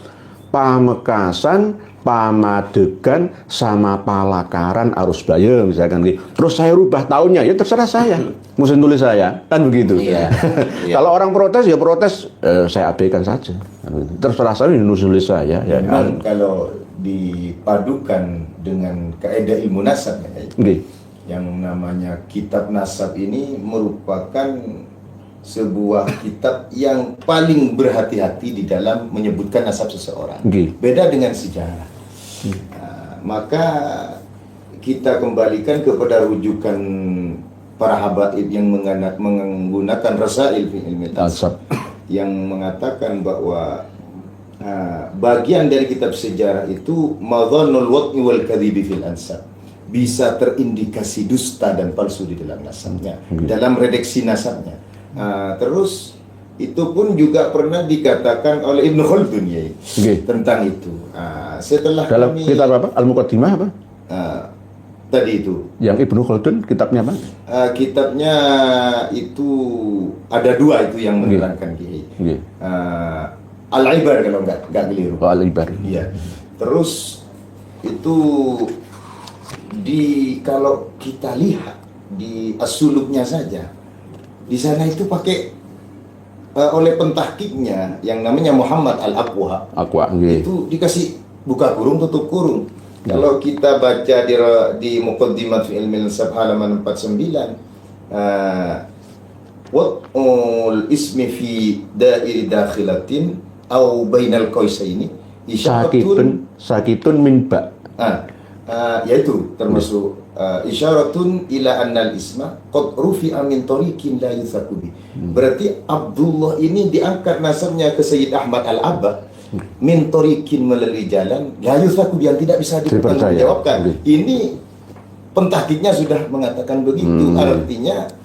Pamekasan, Pamadegan sama Palakaran Arusbaya misalkan gitu. Terus saya rubah tahunnya, ya terserah saya. Mesti tulis saya, kan begitu. Iya. Kalau orang protes ya protes, saya abaikan saja. Terserah saya nulis saya. Ya. Memang kalau dipadukan dengan kaidah ilmu nasab ya, Nggih. yang namanya kitab nasab ini merupakan sebuah kitab yang paling berhati-hati di dalam menyebutkan nasab seseorang. Nggih. Beda dengan sejarah. Maka kita kembalikan kepada rujukan para habaib yang menggunakan rasail fi ilmi nasab yang mengatakan bahwa bagian dari kitab sejarah itu madhannul wat'i wal kadhibi fil ansab, bisa terindikasi dusta dan palsu di dalam nasabnya, dalam redaksi nasabnya. Terus itu pun juga pernah dikatakan oleh Ibnu Khaldun ya, tentang itu. Setelah dalam kami, kitab apa? Al-Muqaddimah apa? Tadi itu. Yang Ibnu Khaldun kitabnya apa? Kitabnya itu ada dua itu yang menerangkan Kiai. Al-Ibar kalau nggak keliru. Al-Ibar. Iya. Terus itu kalau kita lihat di As-Suluknya saja, di sana itu pakai oleh pentahkiknya yang namanya Muhammad Al-Aqwa. Itu dikasih buka kurung tutup kurung. Kalau kita baca di Muqaddimat fi Ilmi Nasab halaman 49, wat'ul ismi fi dairi dakhilatin au bainal qausaini sakitun min ba. Yaitu termasuk isyaratun ila annal isma qad rufi'a min tariqin la yuthaku bi. Berarti Abdullah ini diangkat nasabnya ke Sayyid Ahmad Al-Abbah min tariqin melalui jalan la yuthaku bi, yang tidak bisa dipertanggungjawabkan. Ini pentahkiknya sudah mengatakan begitu. Artinya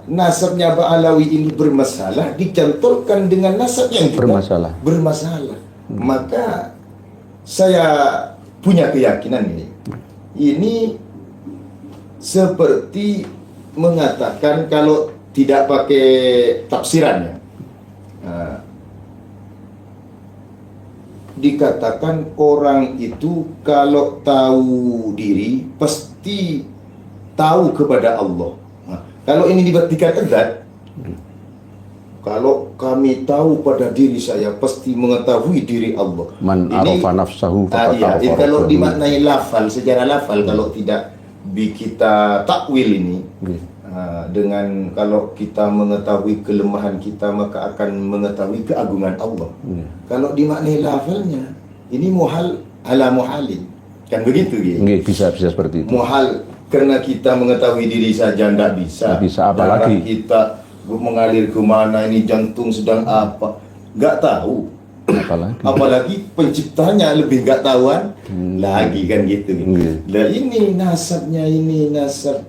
nasabnya Ba'alawi ini bermasalah, dicantolkan dengan nasab yang juga bermasalah. Maka saya punya keyakinan ini seperti mengatakan kalau tidak pakai tafsirannya, dikatakan orang itu kalau tahu diri pasti tahu kepada Allah. Kalau ini dikatakan, kalau kami tahu pada diri saya pasti mengetahui diri Allah. Man arafa nafsahu faqad arafa iya, kalau rabbahu. dimaknai lafal, secara lafal, kalau tidak kita takwil ini dengan kalau kita mengetahui kelemahan kita maka akan mengetahui keagungan Allah. Kalau dimaknai lafalnya ini muhal ala muhalin, kan begitu ya? Bisa seperti itu. Muhal karena kita mengetahui diri saja tidak bisa. Nggak bisa, apalagi darah kita mengalir kemana, ini jantung sedang apa, nggak tahu. Apalagi penciptanya lebih nggak tahuan lagi, kan gitu. Nah ini nasabnya, ini nasab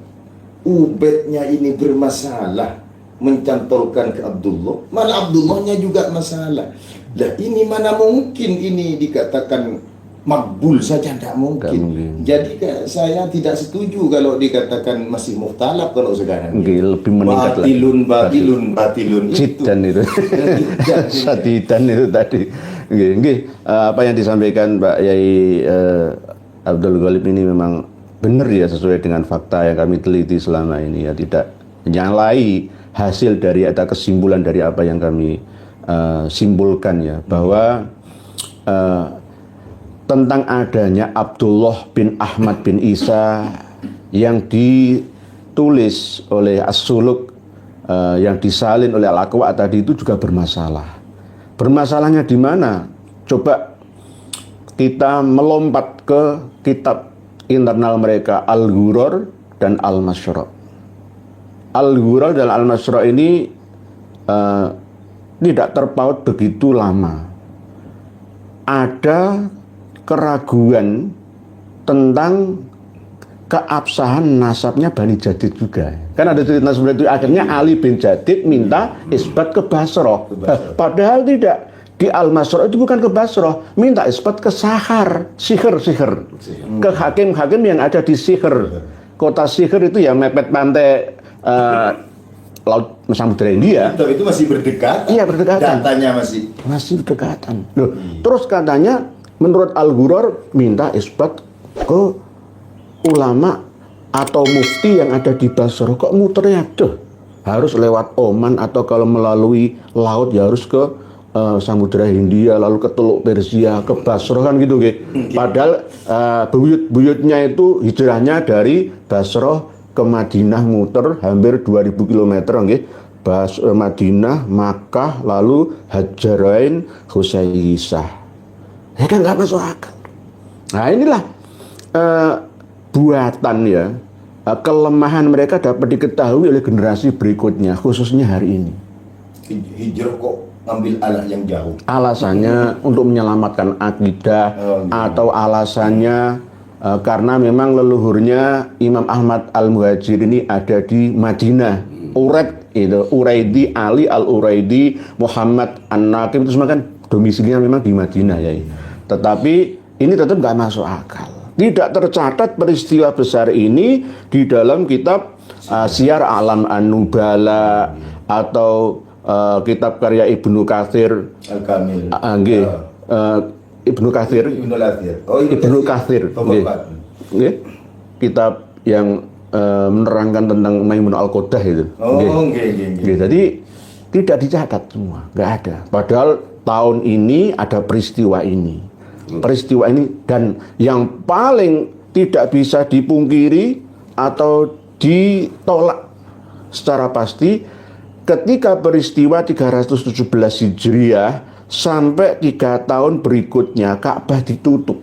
Ubednya ini bermasalah, mencantolkan ke Abdullah, malah Abdullahnya juga masalah. Nah ini mana mungkin ini dikatakan makbul saja, tidak mungkin. Jadi saya tidak setuju kalau dikatakan masih mukhtalaf kalau sekarang. Lebih meningkat batilun Sidan itu. Sadidan itu tadi. Apa yang disampaikan Pak Yai Abdul Ghalib ini memang benar ya sesuai dengan fakta yang kami teliti selama ini ya, tidak menyalahi hasil dari atau kesimpulan dari apa yang kami simpulkan ya, bahwa tentang adanya Abdullah bin Ahmad bin Isa yang ditulis oleh As-Suluk, yang disalin oleh Al-Aqwa tadi itu juga bermasalah. Bermasalahnya di mana? Coba kita melompat ke kitab internal mereka, Al-Ghuror dan Al-Masyra'. Al-Ghuror dan Al-Masyra' ini tidak terpaut begitu lama. Ada keraguan tentang keabsahan nasabnya Bani Jadid juga. Kan ada cerita seperti itu. Akhirnya Ali bin Jadid minta isbat ke Basrah. Padahal tidak. Di Al-Masyra' itu bukan ke Basrah, minta isbat ke Sahar, Sihir. Ke hakim-hakim yang ada di Sihir. Kota Sihir itu ya mepet pantai Laut Samudra India. Itu masih berdekatan. Iya, berdekatan. Datanya masih berdekatan. Loh, terus katanya menurut Al-Ghuror minta isbat ke ulama atau mufti yang ada di Basrah. Kok muternya harus lewat Oman, atau kalau melalui laut ya harus ke Samudra Hindia, lalu ke Teluk Persia, ke Basrah kan gitu gitu. Padahal buyut-buyutnya itu hijrahnya dari Basrah ke Madinah muter hampir 2000 km nggih. Madinah, Makkah, lalu Hajarain, Husaisah. Ya kan nggak masuk akal. Nah inilah buatan ya, kelemahan mereka dapat diketahui oleh generasi berikutnya, khususnya hari ini. Hijrah kok ambil arah yang jauh. Alasannya untuk menyelamatkan akidah, atau alasannya karena memang leluhurnya Imam Ahmad Al-Muhajir ini ada di Madinah. Uraidi, Ali Al-Uraidi, Muhammad An-Naqib itu semua kan domisilinya memang di Madinah ya. Tetapi ini tetap nggak masuk akal. Tidak tercatat peristiwa besar ini di dalam kitab Syiar A'lam An-Nubala atau kitab karya Ibnu Katsir Al-Kamil. Ibnu Katsir. Ibnu Katsir. Kitab yang menerangkan tentang Maimunah Al-Qodah itu. Jadi tidak dicatat semua, nggak ada. Padahal tahun ini ada peristiwa ini. Peristiwa ini, dan yang paling tidak bisa dipungkiri atau ditolak secara pasti, ketika peristiwa 317 Hijriah sampai 3 tahun berikutnya Ka'bah ditutup,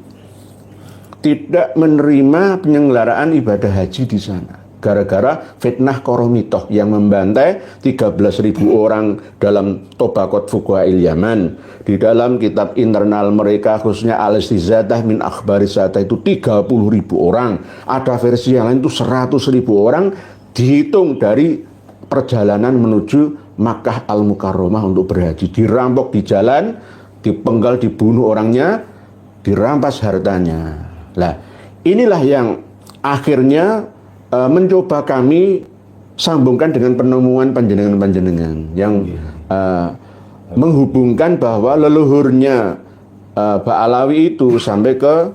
tidak menerima penyelenggaraan ibadah haji di sana gara-gara fitnah Qoromitoh yang membantai 13.000 orang dalam Tobaqat Fuqaha'il Yaman. Di dalam kitab internal mereka, khususnya Al-Istizadah min Akhbari Sadah, itu 30.000 orang. Ada versi yang lain itu 100.000 orang, dihitung dari perjalanan menuju Makkah Al-Mukarramah untuk berhaji. Dirampok di jalan, dipenggal, dibunuh orangnya, dirampas hartanya. Nah, inilah yang akhirnya mencoba kami sambungkan dengan penemuan panjenengan-panjenengan yang menghubungkan bahwa leluhurnya Ba'alawi itu sampai ke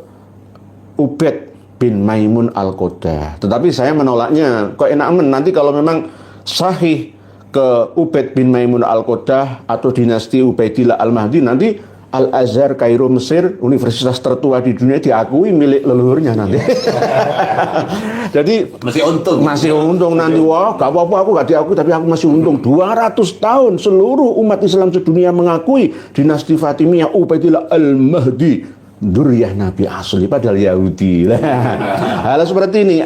Ubaid bin Maimun Al-Qodah. Tetapi saya menolaknya. Kok enak nanti kalau memang sahih ke Ubaid bin Maimun Al-Qodah atau dinasti Ubaidillah Al-Mahdi, nanti Al-Azhar Kairo Mesir, universitas tertua di dunia, diakui milik leluhurnya nanti. Jadi masih untung nanti. Wah, gak apa-apa aku gak diakui, tapi aku masih untung. 200 tahun seluruh umat Islam sedunia mengakui dinasti Fatimiyah Ubaidillah Al-Mahdi, dzurriyyah Nabi asli, padahal Yahudi. Hal seperti ini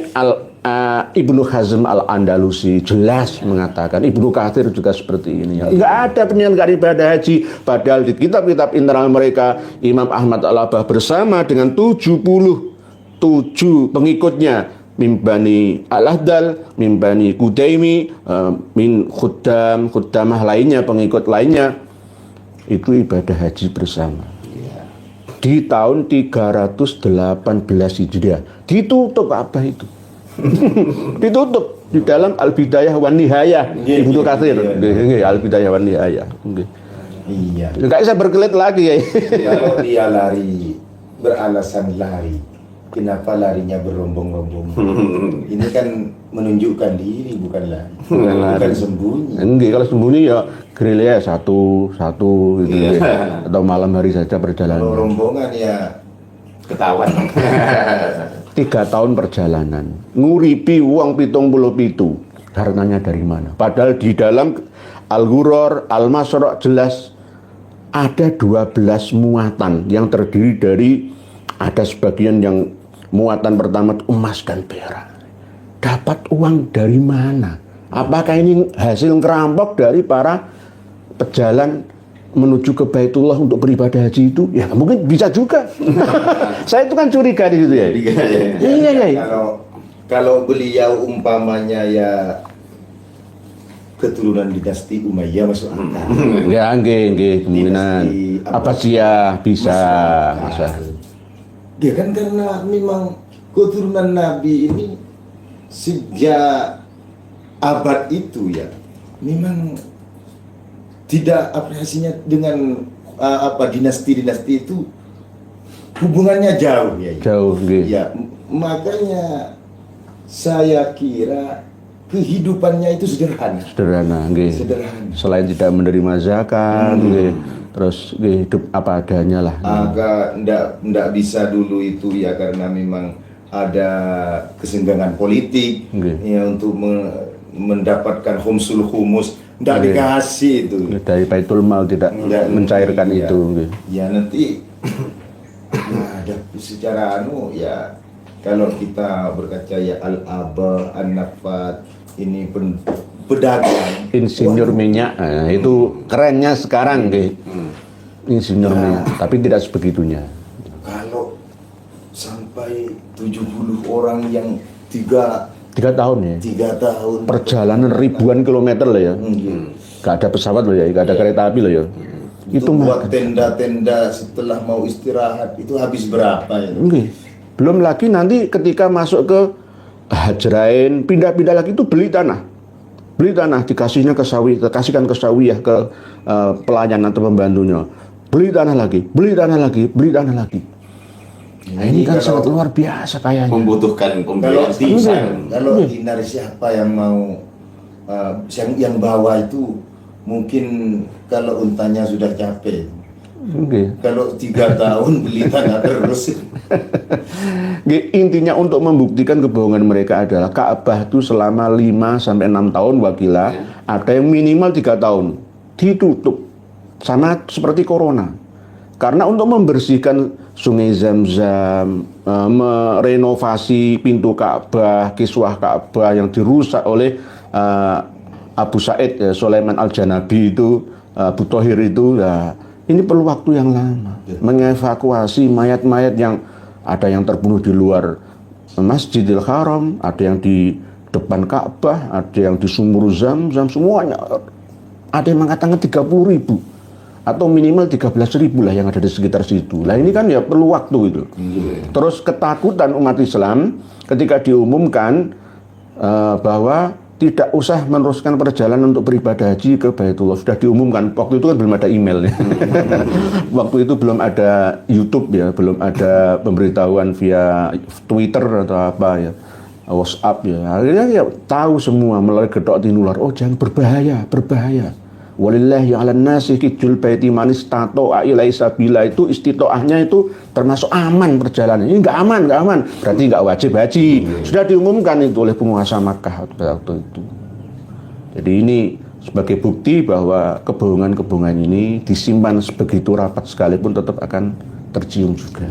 Ibnu Hazm Al-Andalusi jelas mengatakan, Ibnu Katsir juga seperti ini. Enggak ada penyelenggaraan ibadah haji, padahal di kitab-kitab internal mereka Imam Ahmad Al-Abbah bersama dengan 77 pengikutnya, min Bani Al-Ahdal, min Bani Kudaimi, min Khuddamah lainnya, pengikut lainnya, itu ibadah haji bersama. Di tahun 318 Hijriah ditutup apa itu? Ditutup di dalam Al-Bidayah wan Nihayah Ibnu Katsir. Al-Bidayah wan Nihayah. Enggak bisa berkelit lagi ya. Kalau dia lari beralasan lari, kenapa larinya berombong-rombong? Ini kan menunjukkan diri, bukan sembunyi. Enggak, kalau sembunyi ya gerilya satu gitu ya. Atau malam hari saja Kalau perjalanan. rombongan ya Ketahuan. 3 tahun perjalanan, nguripi uang 77, hartanya dari mana? Padahal di dalam Al-Ghuror, Al-Masra' jelas ada 12 muatan yang terdiri dari, ada sebagian yang muatan pertama emas dan perak. Dapat uang dari mana? Apakah ini hasil ngerampok dari para pejalan menuju ke Baitullah untuk beribadah haji itu? Ya mungkin bisa juga. Saya itu kan curiga di situ ya. Iya. Kalau beliau umpamanya ya keturunan dinasti Umayyah masuk akal. Ya, nggih, kemungkinan. Dinasti Abbasiyah bisa. Ya kan karena memang keturunan Nabi ini sejak abad itu ya memang tidak apresiasinya dengan dinasti-dinasti itu hubungannya jauh ya. Jauh, nggih. Ya, makanya saya kira kehidupannya itu sederhana. Sederhana, nggih. Sederhana. Selain tidak menerima zakat, nggih. Terus nggih, hidup apa adanya lah. Agak ndak bisa dulu itu ya karena memang ada kesenggangan politik ya untuk mendapatkan khumsul khumus ndak dikasih itu. Dari Baitul Mal tidak mencairkan ya, itu. Nggih. Ya nanti ada secara ya kalau kita berkaca ya Al-Aba, An-Nafat ini pedagang Insinyur minyak, nah, itu kerennya sekarang, nggih. Insinyur minyak, tapi tidak sebegitunya. Kalau sampai 70 orang yang 3 tahun ya. 3 tahun Perjalanan ribuan kilometer loh ya. Gak ada pesawat loh ya, gak ada kereta api loh ya. Itu buat tenda-tenda setelah mau istirahat itu habis berapa ya? Belum lagi nanti ketika masuk ke Hajrain, pindah-pindah lagi itu beli tanah, dikasihkan ke sawiyah, ke pelayan atau pembantunya. Beli tanah lagi. Nah, ini kan sangat luar biasa kayaknya. Membutuhkan pembiayaan. Kalau dinar siapa yang mau yang bawa itu mungkin kalau untanya sudah capek. Kalau 3 tahun beli tanah terus. Intinya untuk membuktikan kebohongan mereka adalah Ka'bah itu selama 5 sampai 6 tahun wakilah, ada yang minimal 3 tahun ditutup. Sama seperti corona. Karena untuk membersihkan sungai Zam-Zam, merenovasi pintu Ka'bah, kiswah Ka'bah yang dirusak oleh Abu Said Sulaiman Al-Janabi itu, Abu Thohir itu, ya, ini perlu waktu yang lama. Mengevakuasi mayat-mayat yang ada yang terbunuh di luar Masjidil Haram, ada yang di depan Ka'bah, ada yang di sumur Zam-Zam, semuanya. Ada yang mengatakan 30.000 atau minimal 13.000 lah yang ada di sekitar situ. Lah ini kan ya perlu waktu itu. Terus ketakutan umat Islam ketika diumumkan bahwa tidak usah meneruskan perjalanan untuk beribadah haji ke Baitullah. Sudah diumumkan. Waktu itu kan belum ada email ya. Waktu itu belum ada YouTube ya, belum ada pemberitahuan via Twitter atau apa ya, WhatsApp ya. Akhirnya ya tahu semua melalui gedok tinular. Oh jangan, berbahaya. Walillahi 'alan nasi hijjul baiti man istata'a ilaihi sabila, itu istitoahnya itu termasuk aman perjalanan. Ini enggak aman. Berarti enggak wajib haji. Sudah diumumkan itu oleh penguasa Makkah waktu itu. Jadi ini sebagai bukti bahwa kebohongan-kebohongan ini disimpan sebegitu rapat sekalipun tetap akan tercium juga.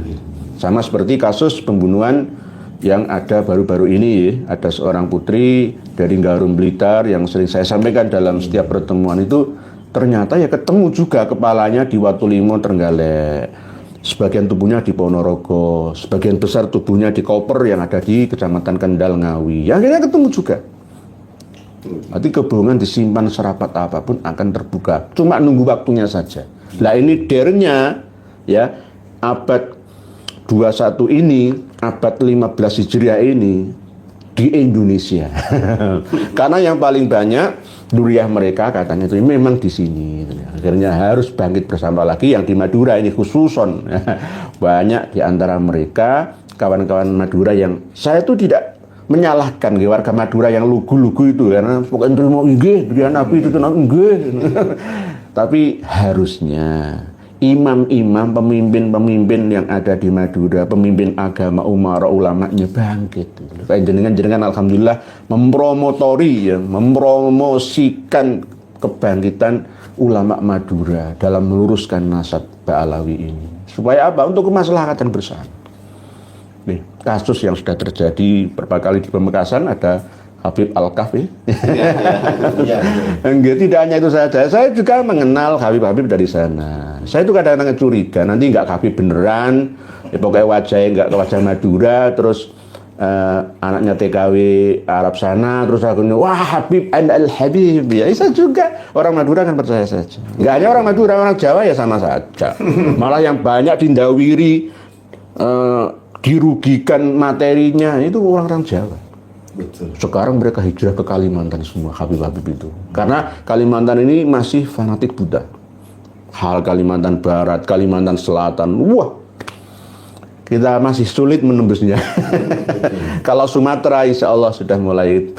Sama seperti kasus pembunuhan yang ada baru-baru ini, ada seorang putri dari Garum Blitar yang sering saya sampaikan dalam setiap pertemuan itu, ternyata ya ketemu juga kepalanya di Watulimo Trenggalek, sebagian tubuhnya di Ponorogo, sebagian besar tubuhnya di Koper yang ada di Kecamatan Kendal Ngawi. Ya, akhirnya ketemu juga. Nanti kebohongan disimpan serapat apapun akan terbuka, cuma nunggu waktunya saja. Lah ini dernya ya, abad 21 ini, abad 15 Hijriah ini di Indonesia. Karena yang paling banyak duriah mereka katanya itu memang di sini. Akhirnya harus bangkit bersama lagi yang di Madura ini khususon. Banyak di antara mereka kawan-kawan Madura yang saya tuh tidak menyalahkan warga Madura yang lugu-lugu itu karena pokoknya mau nggih dia nabi itu nggih. Tapi harusnya imam-imam, pemimpin-pemimpin yang ada di Madura, pemimpin agama, umara, ulamanya bangkit. Kayak jenengan alhamdulillah mempromotori, ya, mempromosikan kebangkitan ulama Madura dalam meluruskan nasab Ba'alawi ini. Supaya apa? Untuk kemaslahatan bersama. Nih, kasus yang sudah terjadi beberapa kali di Pamekasan ada Habib Al-Kahfi. Enggak, tidak hanya itu saja. Saya juga mengenal Habib-Habib dari sana. Saya itu kadang-kadang curiga, nanti enggak Habib beneran, ya pokoknya wajahnya enggak ke wajah Madura, terus anaknya TKW Arab sana, terus aku wah Habib and Al-Habib. Ya, bisa juga. Orang Madura kan percaya saja. Enggak hanya orang Madura, orang Jawa ya sama saja. Malah yang banyak dindawiri, dirugikan materinya itu orang-orang Jawa. Betul. Sekarang mereka hijrah ke Kalimantan semua, Habib-Habib itu. Karena Kalimantan ini masih fanatik Buddha. Hal Kalimantan Barat, Kalimantan Selatan, wah, kita masih sulit menembusnya. Kalau Sumatera insya Allah sudah mulai,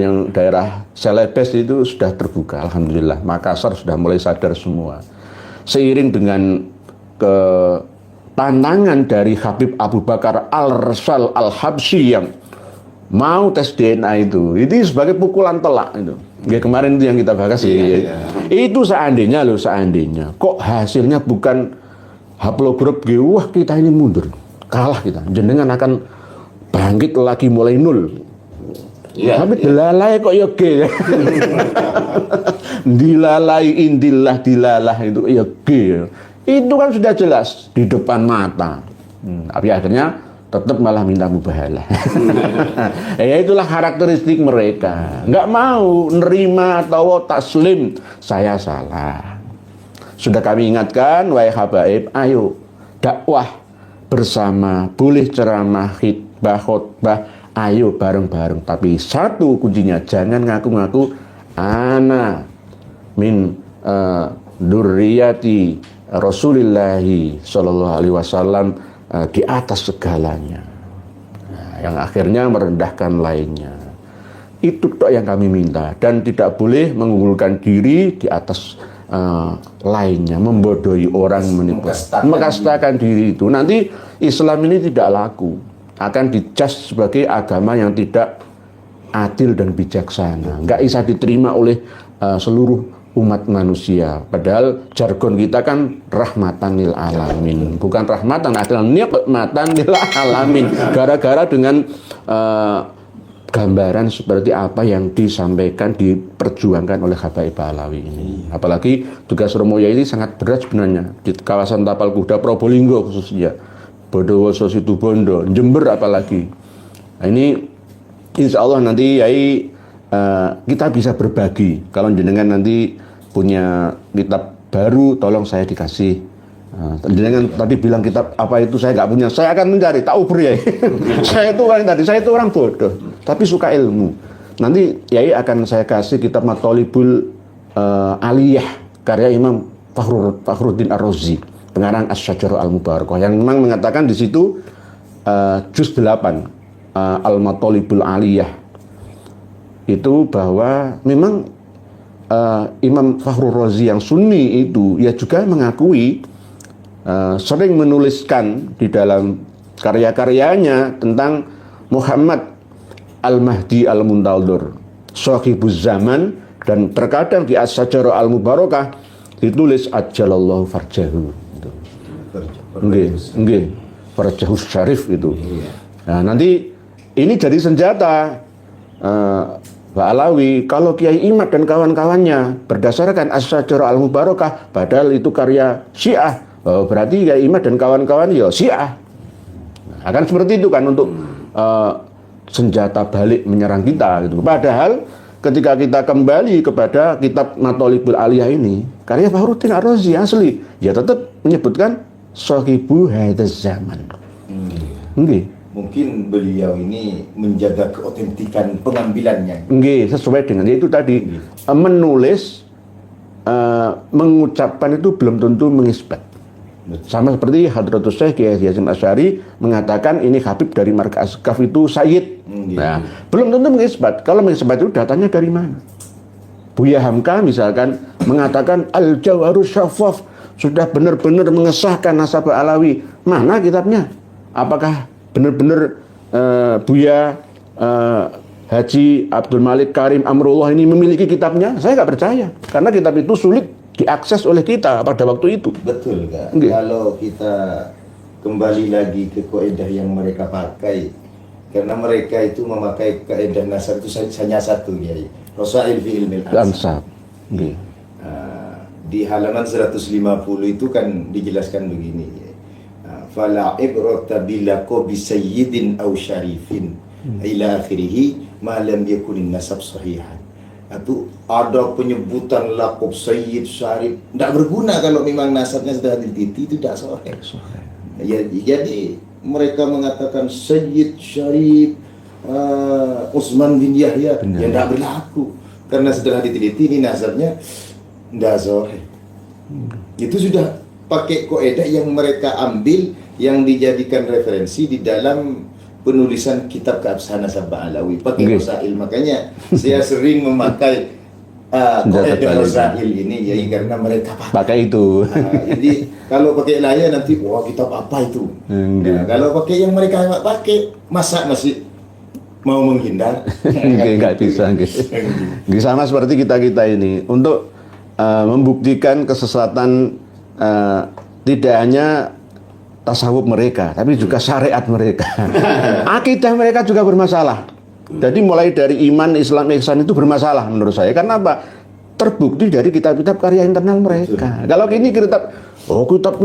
yang daerah Celebes itu sudah terbuka, alhamdulillah. Makassar sudah mulai sadar semua. Seiring dengan tantangan dari Habib Abu Bakar Al-Rasal Al-Habsyi yang mau tes DNA itu sebagai pukulan telak itu. Ya, kemarin itu yang kita bahas sih. Itu seandainya kok hasilnya bukan haplogrup G, wah kita ini mundur, kalah kita. Jenengan akan bangkit lagi mulai nol. Tapi dilalai kok ya G. Dilalai indillah dilalah itu ya G. Itu kan sudah jelas di depan mata. Tapi akhirnya tetap malah minta mubahalah. Ya itulah karakteristik mereka. Nggak mau nerima atau taslim, saya salah. Sudah kami ingatkan, wahai habaib, ayo dakwah bersama, boleh ceramah, khutbah, ayo bareng-bareng. Tapi satu kuncinya, jangan ngaku-ngaku ana min durriyati Rasulillahi Shallallahu Alaihi Wasallam, di atas segalanya, yang akhirnya merendahkan lainnya. Itu tok yang kami minta, dan tidak boleh mengunggulkan diri di atas lainnya, membodohi orang, mengkastakan diri itu. Nanti Islam ini tidak laku, akan dicas sebagai agama yang tidak adil dan bijaksana, nggak bisa diterima oleh seluruh umat manusia. Padahal jargon kita kan rahmatan lil alamin, bukan rahmatan, adalah nikmatan lil alamin. Gara-gara dengan gambaran seperti apa yang disampaikan, diperjuangkan oleh Habaib Ba'alawi ini. Apalagi tugas Romoya ini sangat berat sebenarnya di kawasan Tapal Kuda, Probolinggo khususnya, Bondowoso, Situbondo, Jember apalagi. Nah, ini insya Allah nanti Yai kita bisa berbagi. Kalau jenengan nanti punya kitab baru, tolong saya dikasih. Jenengan tadi bilang kitab apa itu saya nggak punya, saya akan mencari, tak uber ya. Saya itu orang bodoh, tapi suka ilmu. Nanti Yai akan saya kasih kitab Mathalibul Aliyah karya Imam Fakhruddin Ar-Razi, pengarang Asy-Syajarah Al-Mubarakah, yang memang mengatakan di situ juz 8 Al-Mathalibul Aliyah itu bahwa memang Imam Fakhrur Razi yang Sunni itu ya juga mengakui sering menuliskan di dalam karya-karyanya tentang Muhammad Al-Mahdi Al-Muntadhir, Shahibuz Zaman, dan terkadang di Asy-Syajarah Al-Mubarakah ditulis Ajjalallahu farjahu. Nggih, farjahus syarif itu. Nah, nanti ini jadi senjata Ba'alawi kalau Kiai Imad dan kawan-kawannya berdasarkan Asy-Syajarah Al-Mubarakah, padahal itu karya Syiah, berarti Kiai Imad dan kawan-kawan ya Syiah. Akan seperti itu kan untuk senjata balik menyerang kita gitu. Padahal ketika kita kembali kepada kitab Mathalibul Aliyah ini, karya Fakhruddin Ar-Razi asli, ya tetap menyebutkan Shahibu hadzal zaman. Nggih. Mungkin beliau ini menjaga keotentikan pengambilannya. Nggih, sesuai dengan itu tadi. Menulis, mengucapkan itu belum tentu mengisbat. Sama seperti Hadratus Syekh Kiai Haji Hasyim Asy'ari mengatakan ini Habib dari markas Askaf itu Sayyid. Nah, belum tentu mengisbat. Kalau mengisbat itu datanya dari mana? Buya Hamka misalkan mengatakan Al-Jawharus Syaffaf sudah benar-benar mengesahkan nasabah Alawi. Mana kitabnya? Apakah benar-benar Buya Haji Abdul Malik Karim Amrullah ini memiliki kitabnya? Saya nggak percaya, karena kitab itu sulit diakses oleh kita pada waktu itu. Betul kan? Nggih. Kalau kita kembali lagi ke kaidah yang mereka pakai, karena mereka itu memakai kaidah nasab itu hanya satu, ya, Rasail fi ilmil ansab. Ansab. Nggih. Di halaman 150 itu kan dijelaskan begini, ya. Fala ibrata bilaqabi sayyidin aw syarifin ila akhirih ma lam yakunin nasab sahihan. Itu ada penyebutan laqab sayyid syarif, tidak berguna kalau memang nasabnya sudah dititi, itu tidak sahih. Ya, jadi mereka mengatakan sayyid syarif Utsman bin Yahya, yang tidak berlaku karena setelah diteliti ini nasabnya tidak sahih. Itu sudah pakai kaidah yang mereka ambil, yang dijadikan referensi di dalam penulisan kitab keabsahan nasabah Alawi, pakai Rasail. Makanya saya sering memakai kaidah Rasail ini, ya, karena mereka Pakai itu. jadi kalau pakai layar nanti, wah, kitab apa itu? Nah, kalau pakai yang mereka pakai, masa masih mau menghindar? Nggak bisa. Nggih, sama seperti kita ini untuk membuktikan kesesatan tidak hanya tasawuf mereka, tapi juga syariat mereka. Akidah mereka juga bermasalah. Jadi mulai dari iman, Islam, ihsan itu bermasalah menurut saya. Karena apa? Terbukti dari kitab-kitab karya internal mereka. Kalau ini kitab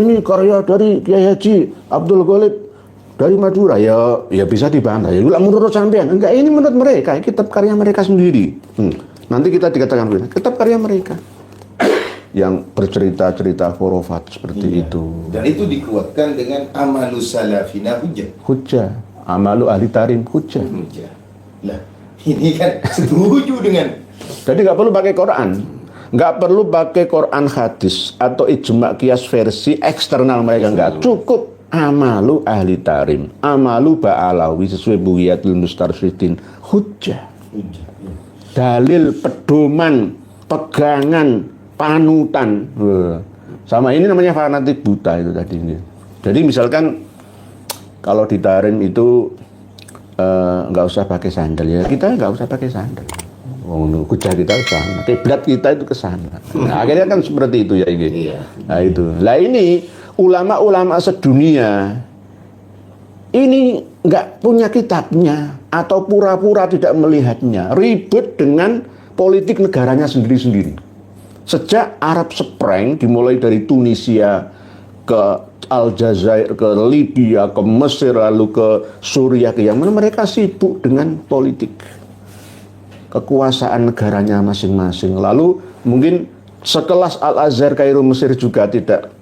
ini karya dari Kiai Haji Abdul Ghalib dari Madura, ya bisa dibantah. Ya menurut sampean, enggak, ini menurut mereka, kitab karya mereka sendiri. Nanti kita dikatakan kitab karya mereka yang bercerita-cerita khurafat seperti itu. Dan itu dikuatkan dengan amalu salafina hujjah, amalu ahli tarim hujjah. Lah, ini kan setuju dengan. Jadi nggak perlu pakai Quran, nggak perlu pakai Quran hadis atau ijma kias versi eksternal mereka, nggak cukup. Amalu ahli tarim, amalu ba'alawi sesuai Bughyatul Mustarsyidin hujjah. Dalil, pedoman, pegangan, panutan. Sama ini namanya fanatik buta itu tadi. Jadi misalkan kalau di tarim itu nggak usah pakai sandal, ya kita nggak usah pakai sandal. Hujjah kita ke sana, kiblat kita itu ke sana. Nah, akhirnya kan seperti itu ya ini. Nah itu. Lah ini ulama-ulama sedunia ini nggak punya kitabnya atau pura-pura tidak melihatnya, ribut dengan politik negaranya sendiri-sendiri. Sejak Arab Spring dimulai dari Tunisia ke Aljazair, ke Libya, ke Mesir, lalu ke Suriah, ke Yaman, mereka sibuk dengan politik kekuasaan negaranya masing-masing. Lalu mungkin sekelas Al-Azhar Kairo Mesir juga tidak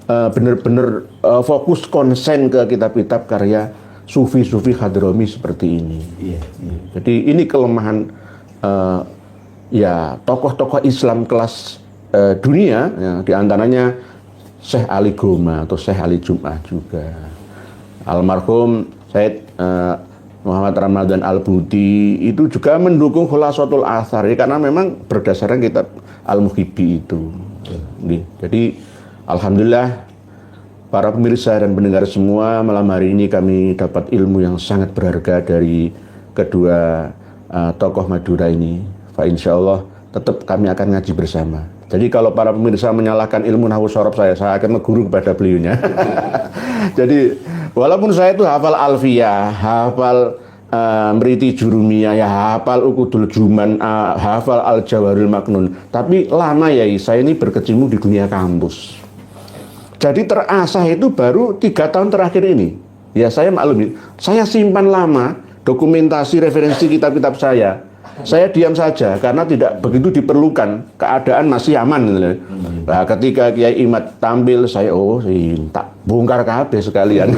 benar-benar fokus konsen ke kitab-kitab karya sufi-sufi Hadrami seperti ini. Jadi ini kelemahan ya tokoh-tokoh Islam kelas dunia, ya, diantaranya Syekh Ali Goma atau Syekh Ali Jum'ah juga. Almarhum Said Muhammad Ramadan Al-Buti itu juga mendukung Khulasatul Athar, ya, karena memang berdasarkan kitab Al-Muhibbi itu. Jadi alhamdulillah para pemirsa dan pendengar semua, malam hari ini kami dapat ilmu yang sangat berharga dari kedua tokoh Madura ini. Fa insyaallah tetap kami akan ngaji bersama. Jadi kalau para pemirsa menyalahkan ilmu nahwu sorof saya akan mengguru kepada beliaunya. Jadi walaupun saya itu hafal alfiyah, hafal mriti jurumiyah, ya hafal ukudul juman, hafal al-jawharul maknun, tapi lama ya saya ini berkecimpung di dunia kampus. Jadi terasah itu baru 3 tahun terakhir ini. Ya saya maklum, saya simpan lama dokumentasi referensi kitab-kitab saya. Saya diam saja karena tidak begitu diperlukan, keadaan masih aman. Nah, ketika Kiai Imad tampil, saya tak bongkar kabeh sekalian.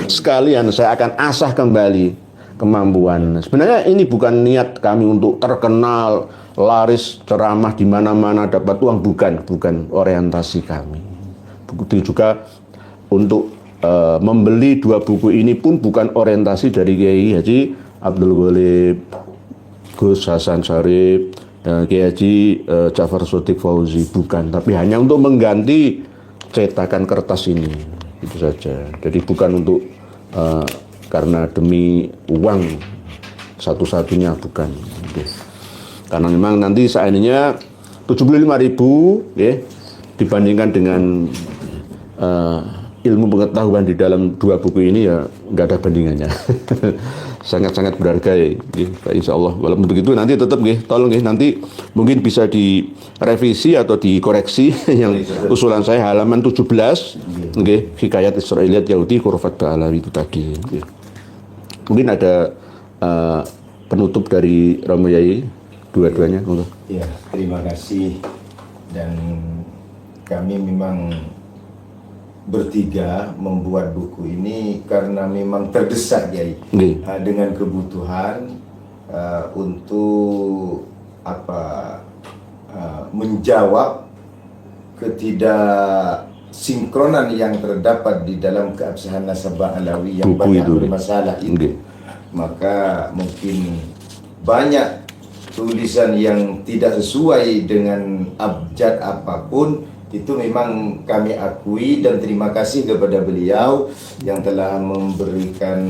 Sekalian saya akan asah kembali kemampuan. Sebenarnya ini bukan niat kami untuk terkenal, laris, ceramah di mana-mana, dapat uang, bukan orientasi kami. Bukti juga untuk membeli 2 buku ini pun bukan orientasi dari Kiai Haji Abdul Ghalib, Gus Hasan Syarif, Kiai Haji Ja'far Shodiq Fauzi, bukan, tapi hanya untuk mengganti cetakan kertas ini, itu saja. Jadi bukan untuk karena demi uang satu-satunya, bukan. Karena memang nanti seandainya 75.000 ya, dibandingkan dengan ilmu pengetahuan di dalam 2 buku ini ya nggak ada bandingannya. Sangat-sangat berharga ya. Insya Allah. Walaupun begitu nanti tetap tolong nanti mungkin bisa direvisi atau dikoreksi yang usulan saya halaman 17 Hikayat Israiliyat Yahudi Khurafat Ba'alawi itu tadi. Mungkin ada penutup dari Romo Yai dua-duanya. Ya, terima kasih. Dan kami memang bertiga membuat buku ini karena memang terdesak dengan kebutuhan untuk menjawab ketidaksinkronan yang terdapat di dalam keabsahan nasabah Alawi yang buku banyak bermasalah itu. Maka mungkin banyak tulisan yang tidak sesuai dengan abjad apapun, itu memang kami akui dan terima kasih kepada beliau yang telah memberikan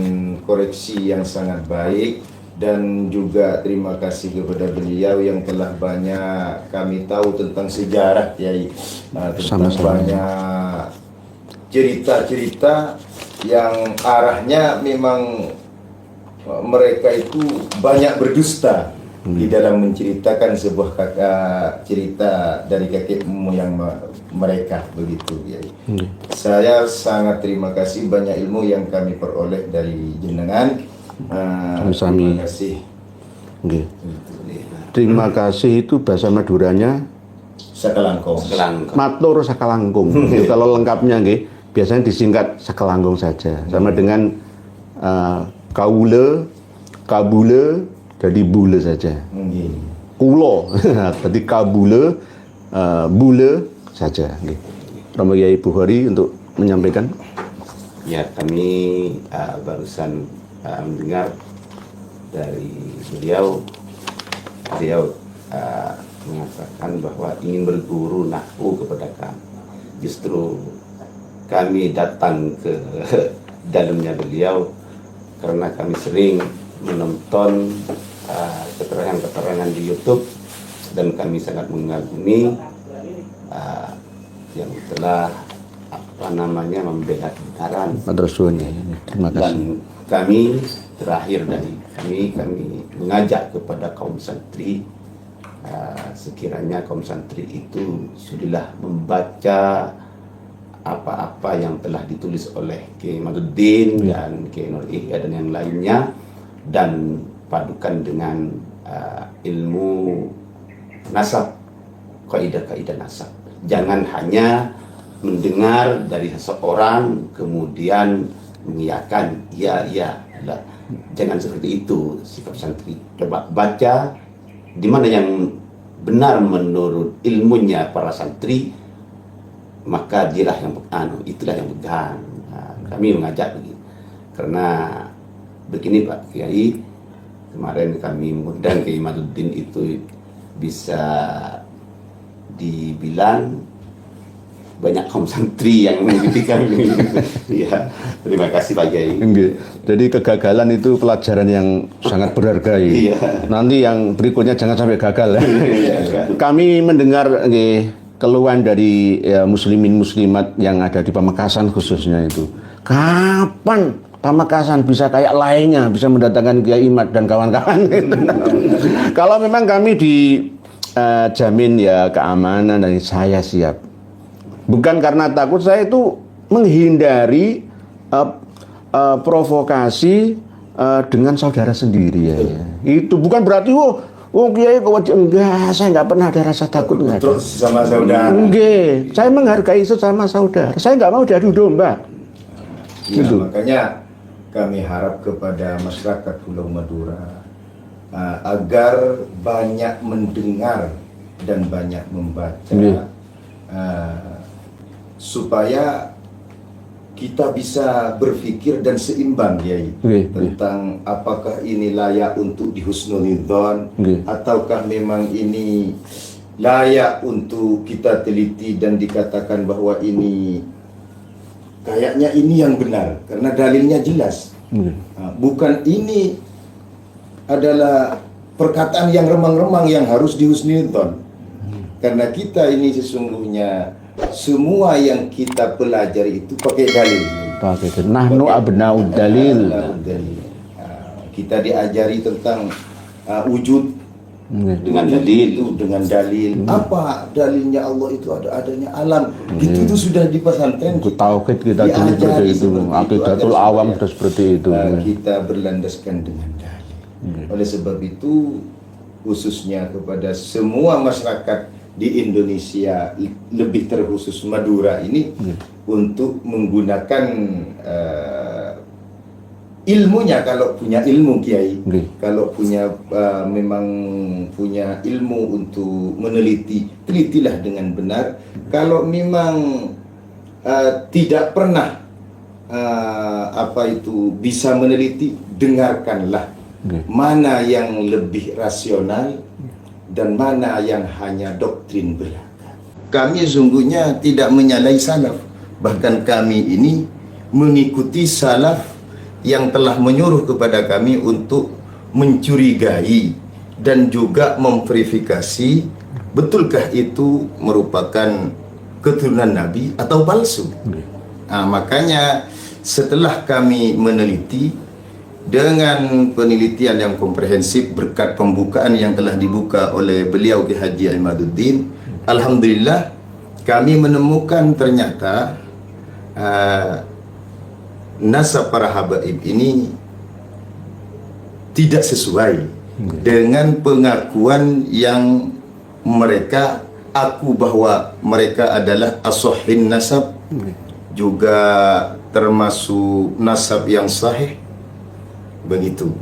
koreksi yang sangat baik, dan juga terima kasih kepada beliau yang telah banyak kami tahu tentang sejarah Kiai, tentang banyak cerita-cerita yang arahnya memang mereka itu banyak berdusta di dalam menceritakan sebuah cerita dari kakek moyang mereka, begitu ya. Saya sangat terima kasih, banyak ilmu yang kami peroleh dari jenengan. Terima kasih. Terima kasih itu bahasa Maduranya Sakalangkong. Matur sakalangkung. Kalau lengkapnya biasanya disingkat sakalangkung saja. Sama dengan kaule, kabule, jadi bule saja. Kulo, jadi kabule, bule saja. Romo Yai Bukhari untuk menyampaikan. Ya, kami barusan mendengar dari beliau mengatakan bahwa ingin berguru nahwu kepada kami. Justru kami datang ke dalamnya beliau karena kami sering menonton keterangan-keterangan di YouTube, dan kami sangat mengagumi yang telah membela kebenaran. Terima kasih. Dan kami terakhir dari kami mengajak kepada kaum santri, sekiranya kaum santri itu sudah membaca apa-apa yang telah ditulis oleh Kiai Imaduddin dan Kiai Nur Ihya dan yang lainnya, dan padukan dengan ilmu nasab, kaidah-kaidah nasab. Jangan hanya mendengar dari seseorang kemudian mengiyakan iya. Jangan seperti itu sikap santri. Coba baca di mana yang benar menurut ilmunya para santri, maka dialah yang itulah yang pegang. Kami mengajak begini karena begini Pak Kiai, kemarin kami mengundang Kiai Imaduddin itu bisa dibilang banyak kaum santri yang mengikuti kami. Ya, terima kasih Pak Kiai. Jadi kegagalan itu pelajaran yang sangat berharga. Nanti yang berikutnya jangan sampai gagal. Kami mendengar keluhan dari muslimin muslimat yang ada di Pamekasan khususnya itu. Kapan Pamekasan bisa kayak lainnya, bisa mendatangkan Kiai Imad dan kawan-kawan? Kalau memang kami dijamin keamanan, dan saya siap. Bukan karena takut, saya itu menghindari provokasi dengan saudara sendiri Itu bukan berarti Kiai enggak, saya nggak pernah ada rasa takut. Terus sama saudara. Enggak, saya menghargai sesama saudara. Saya nggak mau diadu domba. Makanya kami harap kepada masyarakat Pulau Madura agar banyak mendengar dan banyak membaca supaya kita bisa berpikir dan seimbang Kiai tentang apakah ini layak untuk dihusnulidzon ataukah memang ini layak untuk kita teliti dan dikatakan bahwa ini kayaknya ini yang benar karena dalilnya jelas. Bukan ini adalah perkataan yang remang-remang yang harus dihusnulidzon. Karena kita ini sesungguhnya semua yang kita pelajari itu pakai dalil. Nahnu abna'ud dalil. Kita diajari tentang wujud dengan dalil. Itu dengan dalil. Apa dalilnya Allah itu adanya alam. Itu sudah di pesantren. Tauhid kita seperti itu. Aqidatul awam sudah seperti itu. Kita berlandaskan dengan dalil. Oleh sebab itu khususnya kepada semua masyarakat di Indonesia, lebih terkhusus Madura ini untuk menggunakan ilmunya kalau punya ilmu Kiai, kalau punya memang punya ilmu untuk meneliti, telitilah dengan benar. Kalau memang tidak pernah bisa meneliti, dengarkanlah mana yang lebih rasional dan mana yang hanya doktrin belaka. Kami sungguhnya tidak menyalahi salaf. Bahkan kami ini mengikuti salaf yang telah menyuruh kepada kami untuk mencurigai dan juga memverifikasi betulkah itu merupakan keturunan Nabi atau palsu. Makanya setelah kami meneliti dengan penelitian yang komprehensif berkat pembukaan yang telah dibuka oleh beliau Ki Haji Imaduddin, alhamdulillah kami menemukan ternyata nasab para habaib ini tidak sesuai dengan pengakuan yang mereka aku bahwa mereka adalah as-sahih nasab, juga termasuk nasab yang sahih. Begitu.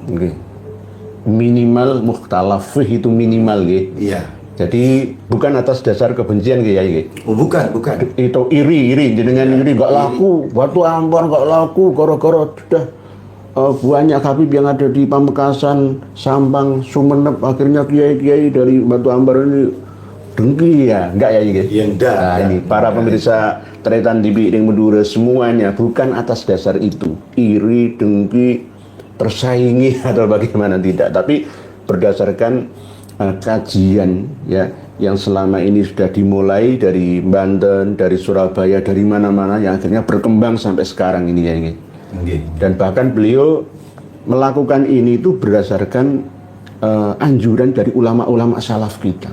Minimal mukhtalaf itu minimal Iya. Jadi bukan atas dasar kebencian Kiai. Oh, bukan. Itu iri jenengan iri enggak laku, Batu Ambar enggak laku gara-gara sudah banyak habib yang ada di Pamekasan, Sampang, Sumeneb, akhirnya kiai-kiai dari Batu Ambar ini dengki ya, enggak ya Kiai? Ya enggak. Nah, ini para pemirsa Tretan TV yang Madura semuanya bukan atas dasar itu, iri, dengki, tersaingi atau bagaimana, tidak, tapi berdasarkan kajian ya yang selama ini sudah dimulai dari Banten, dari Surabaya, dari mana-mana yang akhirnya berkembang sampai sekarang ini ya ini. Dan bahkan beliau melakukan ini itu berdasarkan anjuran dari ulama-ulama salaf kita.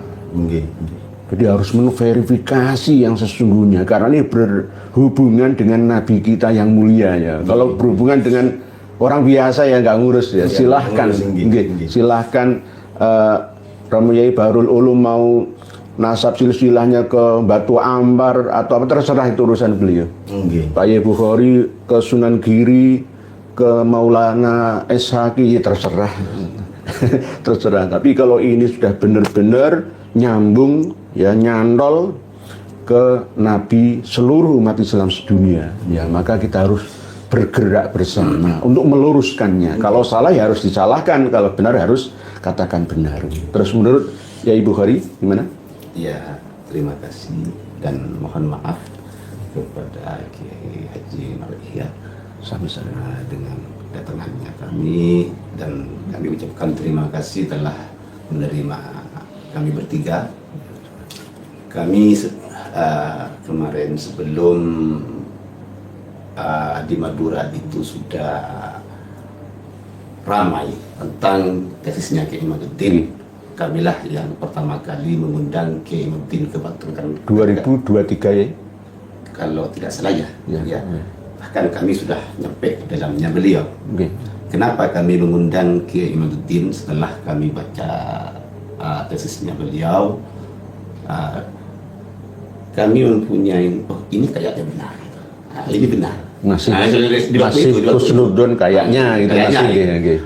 Jadi harus memverifikasi yang sesungguhnya karena ini berhubungan dengan Nabi kita yang mulia ya. Kalau berhubungan dengan orang biasa ya nggak ngurus ya, silahkan Romo Yai Bahrul Ulum mau nasab silsilahnya ke Batu Ambar atau apa, terserah, itu urusan beliau. Pak Yai Bukhari ke Sunan Giri, ke Maulana Eshaki, ya terserah. Terserah. Tapi kalau ini sudah benar-benar nyambung ya, nyantol ke Nabi seluruh umat Islam sedunia, ya maka kita harus bergerak bersama untuk meluruskannya. Kalau salah ya harus disalahkan, kalau benar harus katakan benar. Terus menurut Yai Bukhari gimana? Ya, terima kasih dan mohon maaf kepada Kiai Haji Mar'iyah sama-sama dengan kedatangannya kami, dan kami ucapkan terima kasih telah menerima kami bertiga. Kami kemarin sebelum di Madura itu sudah ramai tentang tesisnya Kiai Imaduddin. Kamilah yang pertama kali mengundang Kiai Imaduddin ke Batu. 2023 ya? Kalau tidak salah ya. Bahkan kami sudah nyampe dalamnya beliau. Kenapa kami mengundang Kiai Imaduddin? Setelah kami baca tesisnya beliau, kami mempunyai, oh ini kayaknya benar. Ini benar. Masih husnudon kayaknya gitu.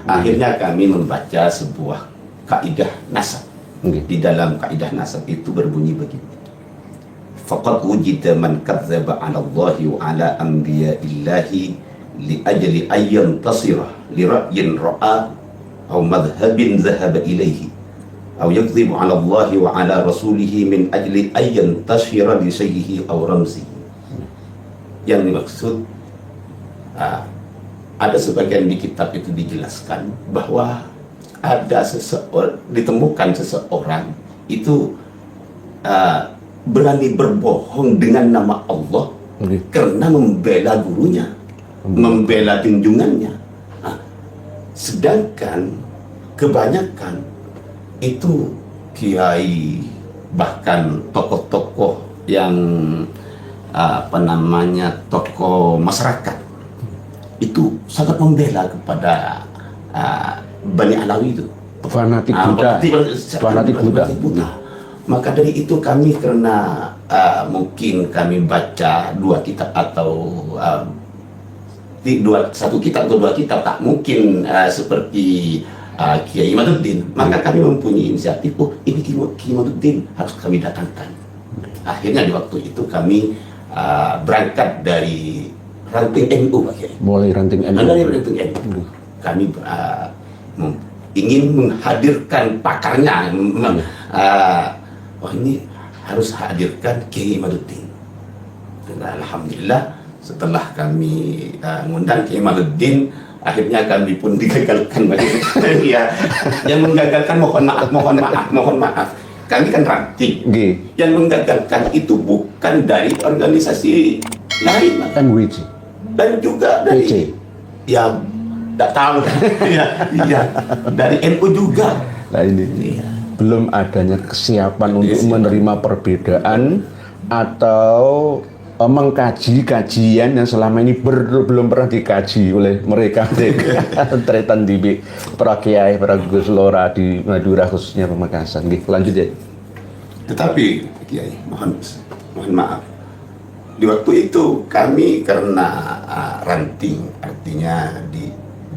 Akhirnya kami membaca sebuah kaidah nasab. Di dalam kaidah nasab itu berbunyi begini: faqad wujida man kadzdzaba 'ala Allahi wa 'ala anbiya'illahi li ajli ayyan tasira li ra'yin ra'a aw madhhabin dhahaba ilaihi aw yakdzibu 'ala Allahi wa 'ala rasulihi min ajli ayyan tasira li sayyihi aw ramzihi. Yang dimaksud ada sebagian di kitab itu dijelaskan bahwa ada ditemukan seseorang itu berani berbohong dengan nama Allah karena membela gurunya, membela junjungannya. Sedangkan kebanyakan itu kiai, bahkan tokoh-tokoh yang tokoh masyarakat itu sangat membela kepada Bani Alawi itu, fanatik Buddha. Fanatik Buddha. Maka dari itu kami karena mungkin kami baca dua kitab atau satu kitab atau dua kitab, tak mungkin seperti Kiai Imaduddin, maka kami mempunyai inisiatif, ini Kiai Imaduddin harus kami datangkan. Akhirnya di waktu itu kami berangkat dari ranting NU, Pak Kiai. Mulai ranting NU. Dari ranting NU. Kami ingin menghadirkan pakarnya. Ini harus hadirkan Kiai Imaduddin. Dan alhamdulillah setelah kami mengundang Kiai Imaduddin, akhirnya kami pun digagalkan. Ya, yang menggagalkan mohon maaf. Kami kan ranting. Yang menggagalkan itu bukan dari organisasi lain, MWC. Dan juga dari ya tidak tahu ya, dari NU juga. Nah ini belum adanya kesiapan untuk menerima perbedaan atau mengkaji kajian yang selama ini belum pernah dikaji oleh mereka Tretan di para kiai, para Gus Lora di Madura khususnya Pamekasan. Lanjut ya. Tetapi Kiai, mohon maaf. Di waktu itu kami karena ranting, artinya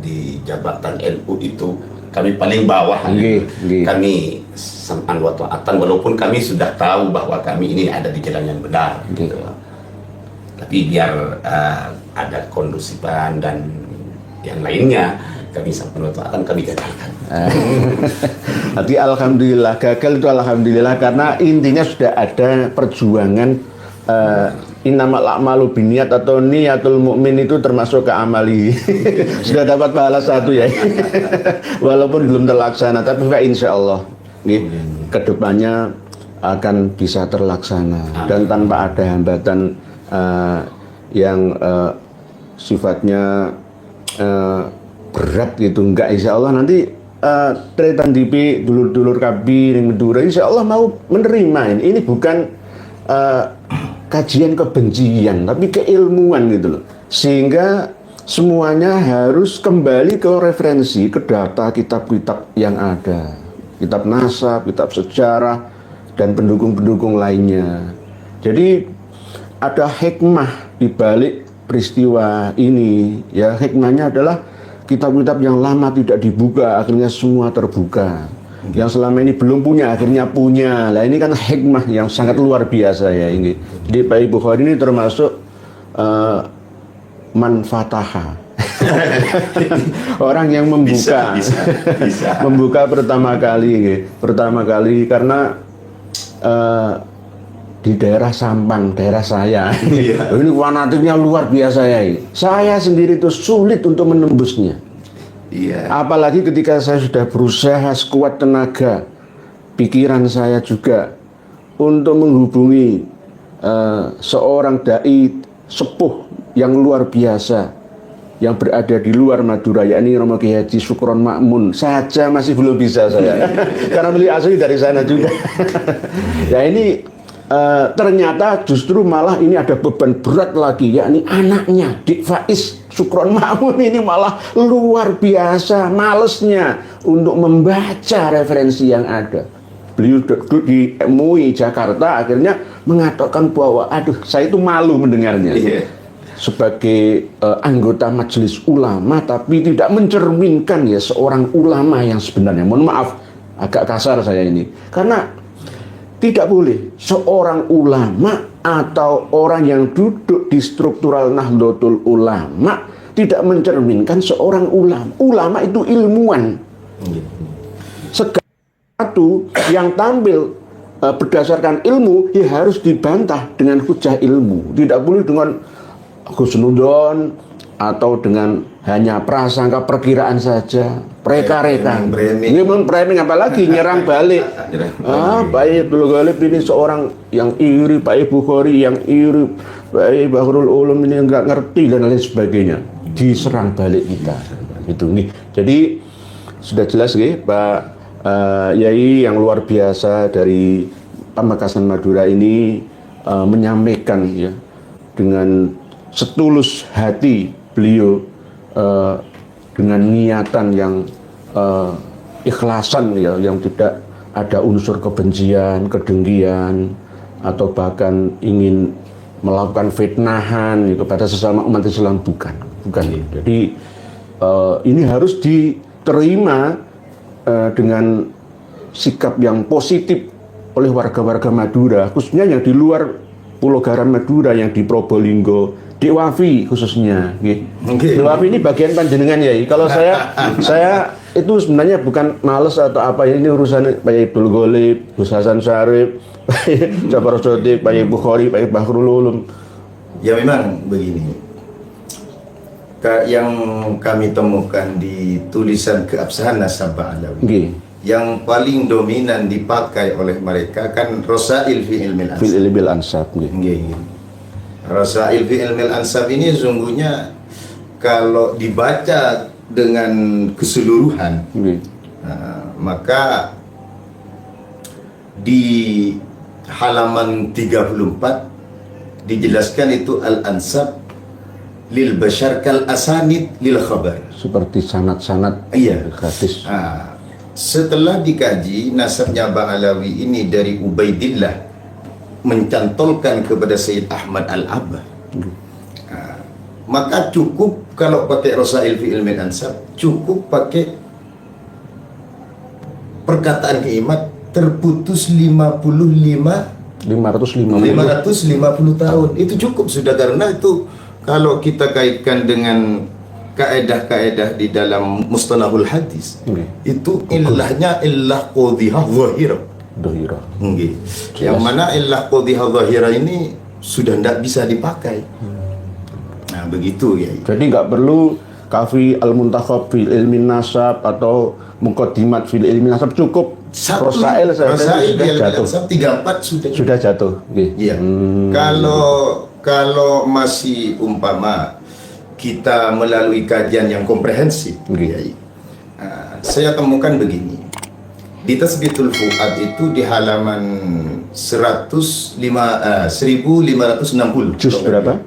di jabatan NU itu kami paling bawah. Kami sam'an wa ta'atan, walaupun kami sudah tahu bahwa kami ini ada di jalan yang benar. Gitu. Tapi biar ada kondusifan dan yang lainnya, kami sam'an wa ta'atan, kami gagalkan. Nanti alhamdulillah, gagal itu alhamdulillah, karena intinya sudah ada perjuangan. Innamal a'malu binniyat atau niyatul mukmin itu termasuk ke amali. Sudah dapat pahala satu ya. Walaupun belum terlaksana, tapi insya Allah kedepannya akan bisa terlaksana. Dan tanpa ada hambatan yang sifatnya berat gitu, enggak, insya Allah nanti Tretan DP, dulur-dulur kabi yang Madura, insya Allah mau menerima ini. Ini bukan kajian kebencian, tapi keilmuan gitu loh. Sehingga semuanya harus kembali ke referensi, ke data kitab-kitab yang ada. Kitab nasab, kitab sejarah, dan pendukung-pendukung lainnya. Jadi ada hikmah di balik peristiwa ini. Ya, hikmahnya adalah kitab-kitab yang lama tidak dibuka, akhirnya semua terbuka. Yang selama ini belum punya, akhirnya punya. Nah ini kan hikmah yang sangat luar biasa ya ini. Jadi Pak Bukhari ini termasuk manfataha. Orang yang membuka, bisa. Membuka pertama kali karena di daerah Sampang, daerah saya. Ini fanatiknya luar biasa ya. Saya sendiri itu sulit untuk menembusnya. Apalagi ketika saya sudah berusaha sekuat tenaga, pikiran saya juga untuk menghubungi seorang dai sepuh yang luar biasa yang berada di luar Madura, yakni Romo Kiai Haji Sukron Makmun saja masih belum bisa saya. Karena beliau asli dari sana juga. Ya ini ternyata justru malah ini ada beban berat lagi, yakni anaknya Dik Faiz Sukron Makmun ini malah luar biasa malesnya untuk membaca referensi yang ada. Beliau duduk di MUI Jakarta akhirnya mengatakan bahwa aduh saya itu malu mendengarnya. Sebagai anggota majelis ulama tapi tidak mencerminkan ya seorang ulama yang sebenarnya. Mohon maaf agak kasar saya ini. Karena tidak boleh seorang ulama atau orang yang duduk di struktural Nahdlatul Ulama tidak mencerminkan seorang ulama. Ulama itu ilmuwan. Segala sesuatu yang tampil berdasarkan ilmu ya harus dibantah dengan hujah ilmu. Tidak boleh dengan husnudon atau dengan hanya prasangka perkiraan saja, reka-reka. Memang framing apalagi nyerang balik. Pak Abdul Ghalib ini seorang yang iri, Pak Bukhari yang iri, Pak Bahrul Ulum ini nggak ngerti dan lain sebagainya. Diserang balik kita. Itu nih. Jadi sudah jelas nih Pak Yai yang luar biasa dari Pamekasan Madura ini menyampaikan ya dengan setulus hati beliau dengan niatan yang ikhlasan ya, yang tidak ada unsur kebencian, kedengkian atau bahkan ingin melakukan fitnahan ya, kepada sesama umat Islam, bukan. Jadi ini harus diterima dengan sikap yang positif oleh warga-warga Madura, khususnya yang di luar Pulau Garam Madura, yang di Probolinggo, di Wafi khususnya. Di Wafi ini bagian panjenengan ya. Kalau saya itu sebenarnya bukan males atau apa ya, ini urusan Pak Abdul Ghalib, Gus Hasan Syarif, Pak Jafar Shodiq, Pak Bukhari, Pak Bahrul Ulum. Ya memang begini. Yang kami temukan di tulisan keabsahan Nasabah Alawi, yang paling dominan dipakai oleh mereka kan Rasail fi Ilmil Ansab. Fi Ilmil Ansab. Rasail fi Ilmil Ansab ini sungguhnya kalau dibaca dengan keseluruhan, maka di halaman 34 dijelaskan itu Al-Ansab lil bashar kal asanid lil khabar, seperti sanad-sanad hadis. Setelah dikaji nasabnya Bang Alawi ini dari Ubaidillah mencantolkan kepada Sayyid Ahmad Al-Abbah, maka cukup kalau pakai Rasail fi Ilmil Ansab, cukup pakai perkataan Kiimat terputus 550 tahun. Itu cukup sudah, karena itu kalau kita kaitkan dengan kaedah-kaedah di dalam mustalahul hadis, itu illahnya illah qadhihah zahirah. Yang mana illah qadhihah zahirah ini sudah tidak bisa dipakai. Nah begitu ya. Jadi nggak perlu kafi al-muntakhab fil ilmin nasab atau muqaddimat fil ilmin nasab, cukup Rasail sudah jatuh. 34 sudah jatuh. Iya. Kalau masih umpama kita melalui kajian yang komprehensif, saya temukan begini. Di Tasbitul Fuad itu di halaman 1560. Juz berapa?